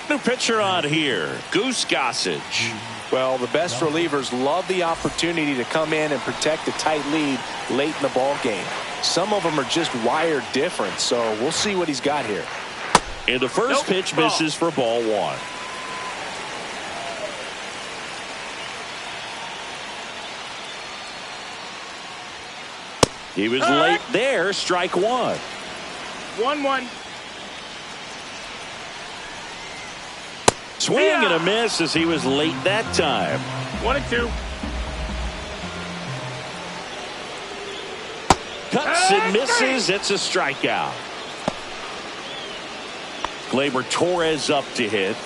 New pitcher on here, Goose Gossage. Well, the best relievers love the opportunity to come in and protect a tight lead late in the ball game. Some of them are just wired different, so we'll see what he's got here. And the first pitch misses for ball 1. He was late there, strike 1. 1-1. Swing and a miss as he was late that time. 1-2. Cuts and misses. It's a strikeout. Gleyber Torres up to hit.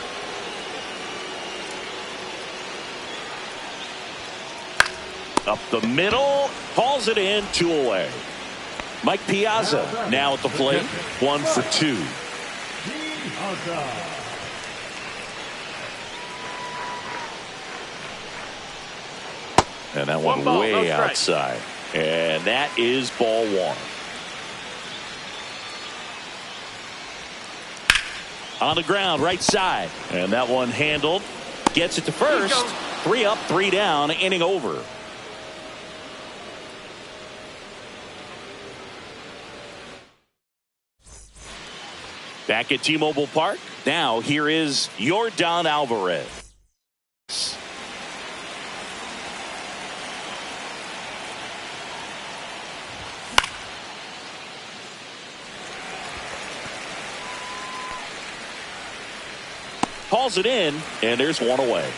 Up the middle. Hauls it in. 2 away. Mike Piazza now at the plate. 1 for 2. And that one ball, way no outside. And that is ball 1. On the ground, right side. And that one handled. Gets it to first. 3 up, 3 down. Inning over. Back at T-Mobile Park. Now here is Yordan Alvarez. Calls it in, and there's one away.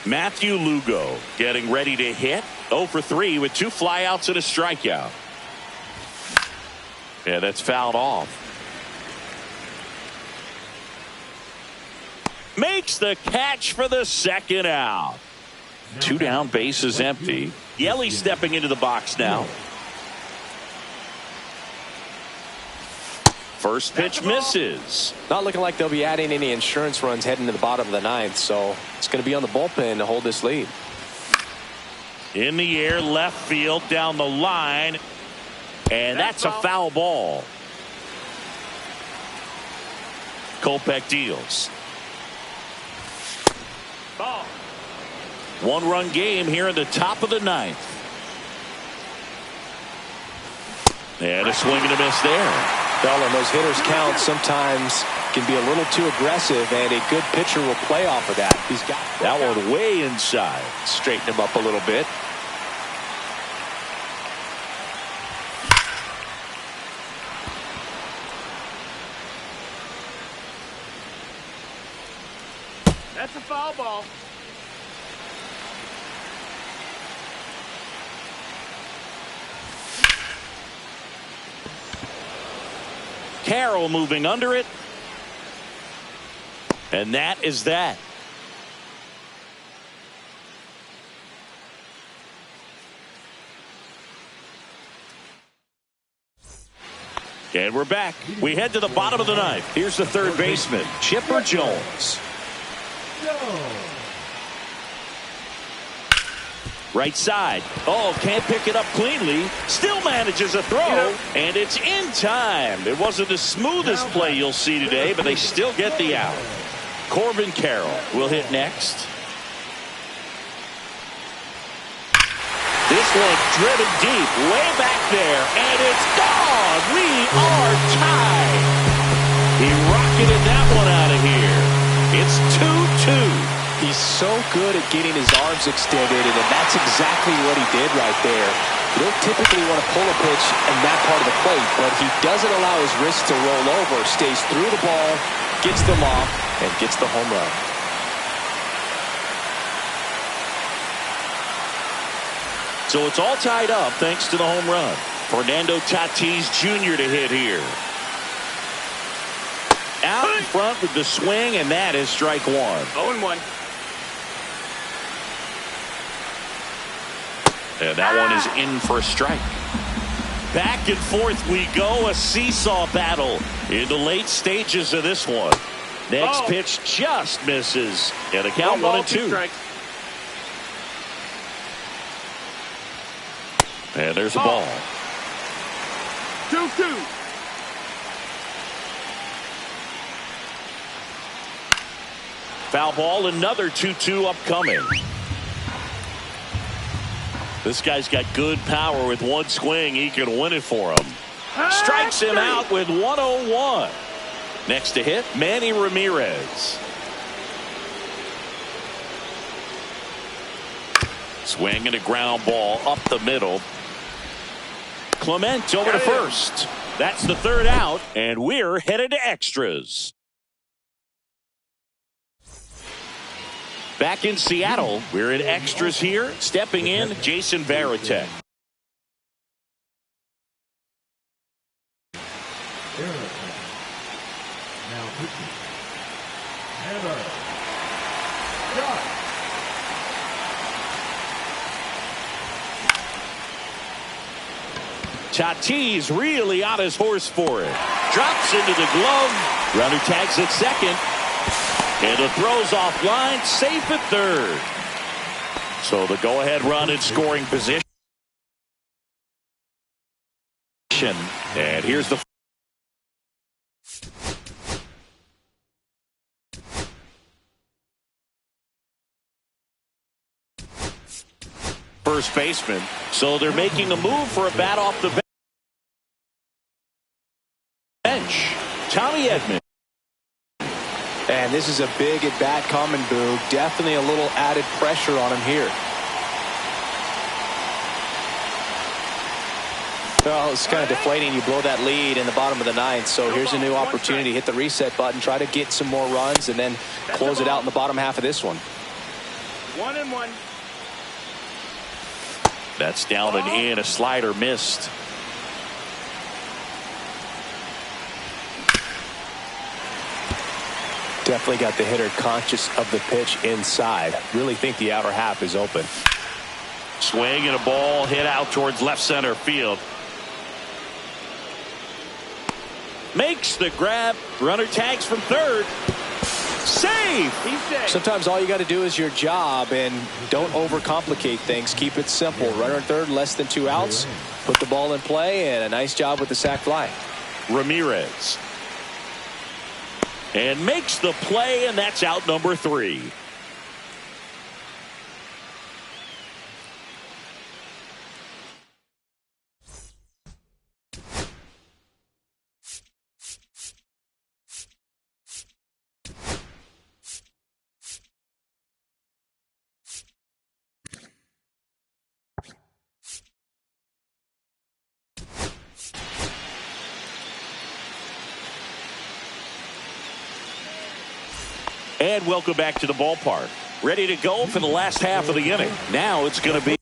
Matthew Lugo getting ready to hit. 0 for 3 with 2 flyouts and a strikeout. Yeah, that's fouled off. Makes the catch for the second out. 2 down, bases empty. Yelly stepping into the box now. First pitch misses. Not looking like they'll be adding any insurance runs heading to the bottom of the 9th, so it's going to be on the bullpen to hold this lead. In the air, left field, down the line, and that's a foul ball. Kopech deals. Ball. 1-run game here in the top of the 9th. And a swing and a miss there. Well, and those hitters count sometimes can be a little too aggressive, and a good pitcher will play off of that. He's got that one way inside. Straighten him up a little bit. That's a foul ball. Carroll moving under it. And that is that. And we're back. We head to the bottom of the 9th. Here's the third baseman, Chipper Jones. Right side. Oh, can't pick it up cleanly. Still manages a throw, and it's in time. It wasn't the smoothest play you'll see today, but they still get the out. Corbin Carroll will hit next. This one driven deep, way back there, and it's gone. We are tied. He rocketed that one out of here. It's 2-2. He's so good at getting his arms extended, and that's exactly what he did right there. You don't typically want to pull a pitch in that part of the plate, but he doesn't allow his wrist to roll over, stays through the ball, gets them off, and gets the home run. So it's all tied up thanks to the home run. Fernando Tatis Jr. to hit here. Out in front with the swing, and that is strike 1. 0-1. And that one is in for a strike. Back and forth we go, a seesaw battle in the late stages of this one. Next pitch just misses, and the count 1-2. And there's a ball. 2-2. Foul ball, another 2-2 upcoming. This guy's got good power. With one swing, he can win it for him. Strikes him out with 101. Next to hit, Manny Ramirez. Swing and a ground ball up the middle. Clement over to first. That's the third out, and we're headed to extras. Back in Seattle, we're in extras here. Stepping in, Jason Varitek. Now pitching. Hammer. Shot. Tatis really on his horse for it. Drops into the glove. Runner tags at second. And the throw's offline, safe at third. So the go-ahead run in scoring position. And here's the first baseman. So they're making a move for a bat off the bench. Tommy Edman. And this is a big at-bat coming, Boo. Definitely a little added pressure on him here. Well, it's kind of deflating. You blow that lead in the bottom of the ninth. So here's a new opportunity. Hit the reset button, try to get some more runs, and then close it out in the bottom half of this one. 1-1. That's down and in. A slider missed. Definitely got the hitter conscious of the pitch inside. Really think the outer half is open. Swing and a ball hit out towards left center field. Makes the grab. Runner tags from third. Save. He's safe. Sometimes all you got to do is your job, and don't overcomplicate things. Keep it simple. Runner at third, less than 2 outs. Put the ball in play, and a nice job with the sac fly. Ramirez. And makes the play, and that's out number 3. And welcome back to the ballpark. Ready to go for the last half of the inning. Now it's going to be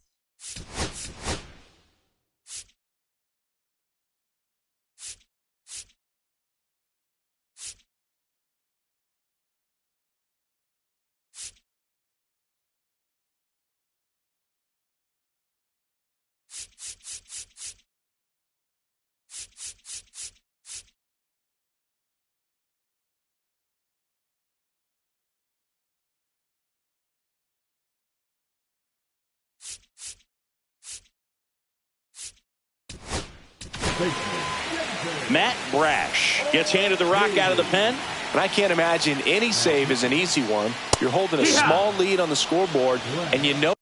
Matt Brash gets handed the rock out of the pen. And I can't imagine any save is an easy one. You're holding a small lead on the scoreboard, and you know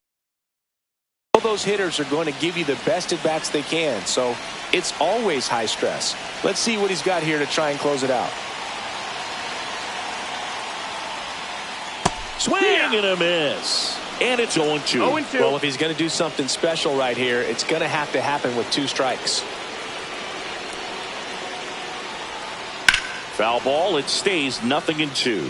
those hitters are going to give you the best at-bats they can. So it's always high stress. Let's see what he's got here to try and close it out. Swing and a miss. And it's 0-2. 0-2. Well, if he's going to do something special right here, it's going to have to happen with 2 strikes. Foul ball. It stays 0-2.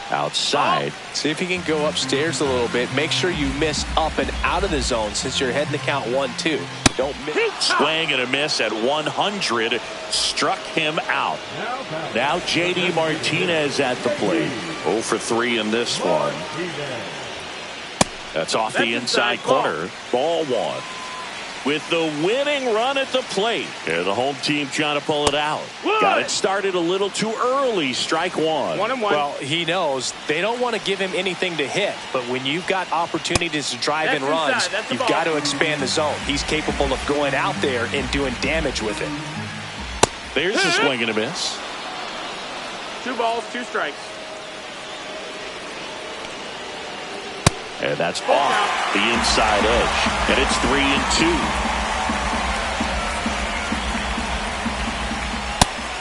Outside. See if he can go upstairs a little bit. Make sure you miss up and out of the zone since you're heading to count 1-2. Don't miss. Swing and a miss at 100. Struck him out. Now J.D. Martinez at the plate. 0 for 3 in this one. That's off the inside corner. Ball 1. With the winning run at the plate. And the home team trying to pull it out. Got it started a little too early. Strike 1. 1-1. Well, he knows they don't want to give him anything to hit. But when you've got opportunities to drive in runs, you've got to expand the zone. He's capable of going out there and doing damage with it. There's a swing and a miss. 2 balls, 2 strikes. And that's off the inside edge. And it's 3-2.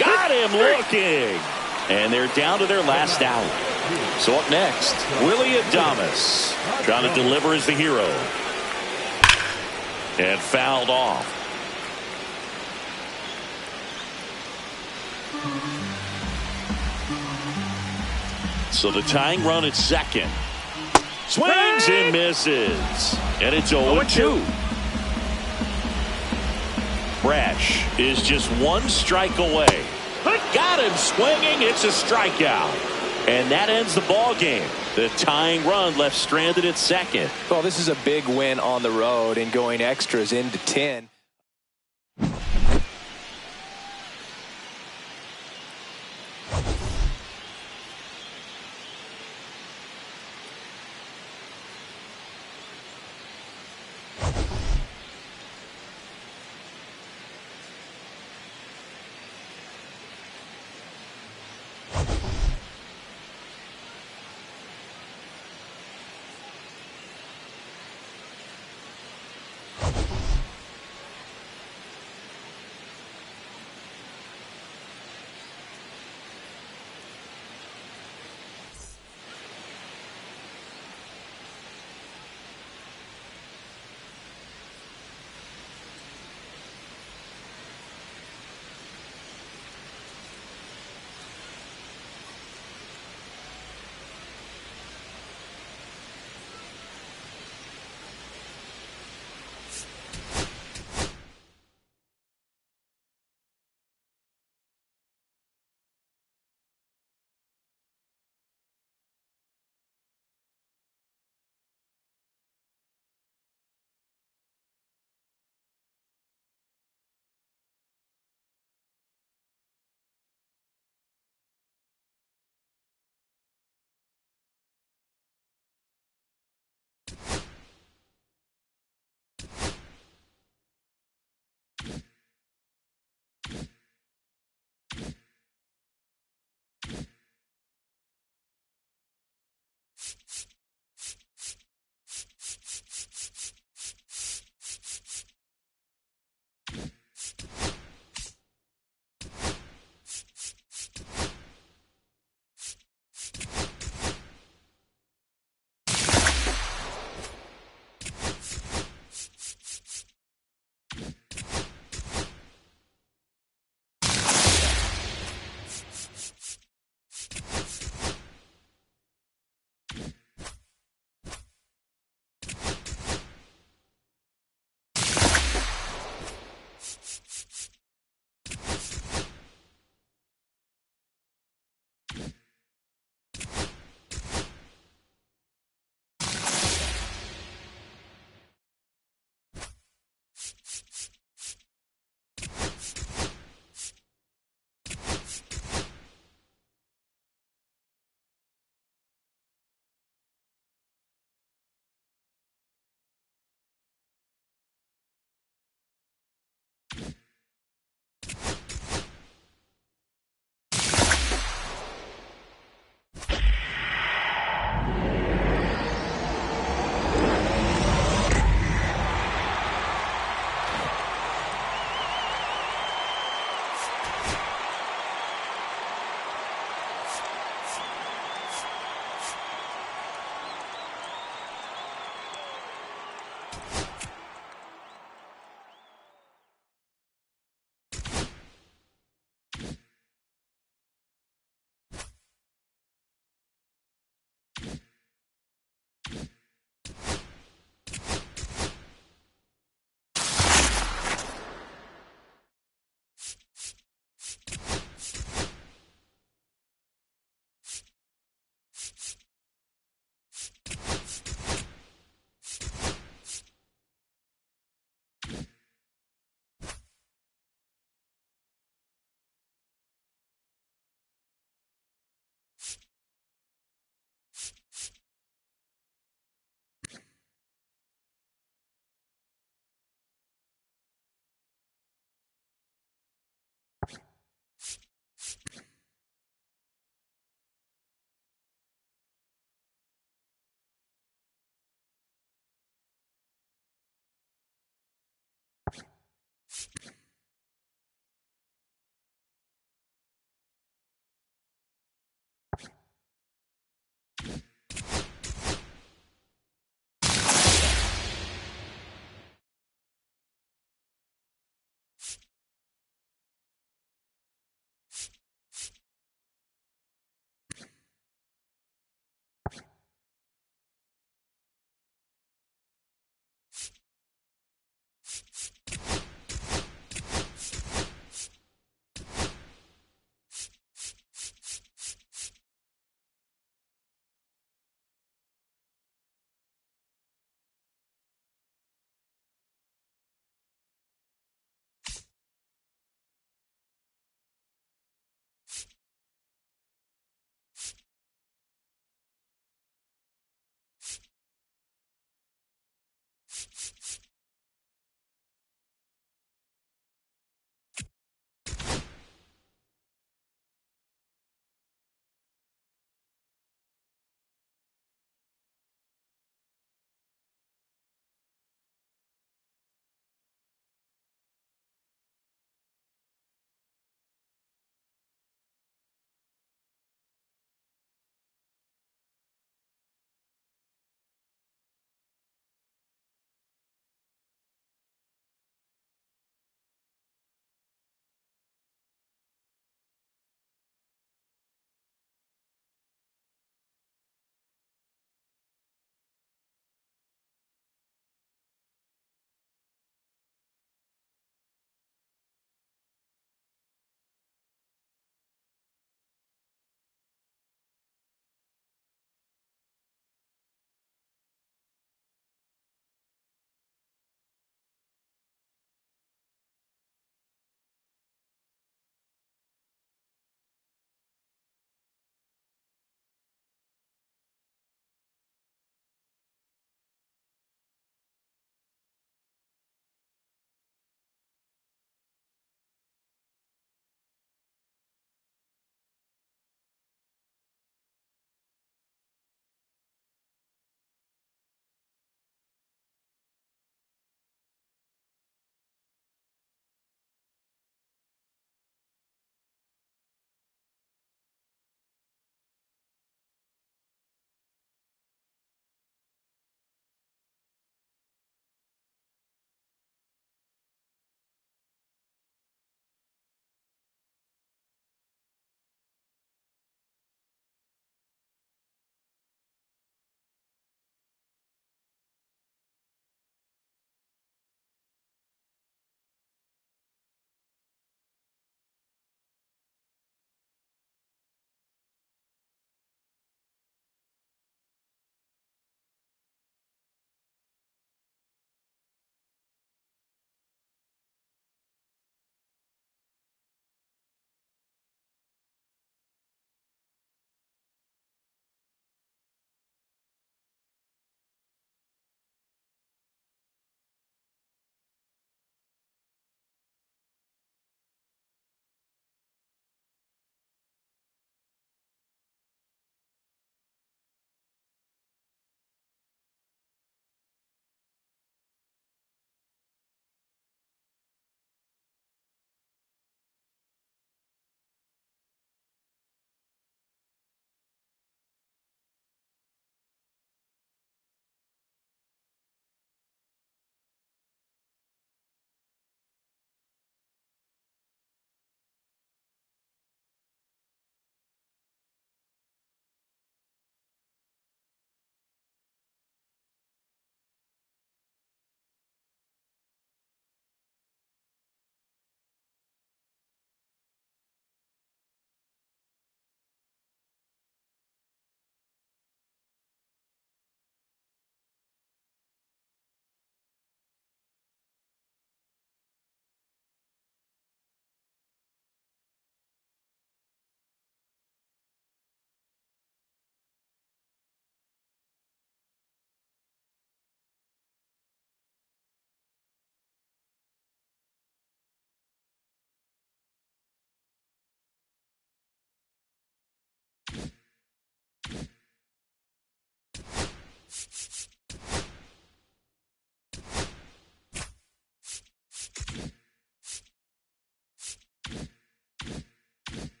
Got him looking. And they're down to their last out. So up next, Willie Adames trying to deliver as the hero. And fouled off. So the tying run at second. Swings and misses. And it's 0-2. Brash is just 1 strike away. Got him swinging. It's a strikeout. And that ends the ball game. The tying run left stranded at second. Well, this is a big win on the road and going extras into 10. Josh.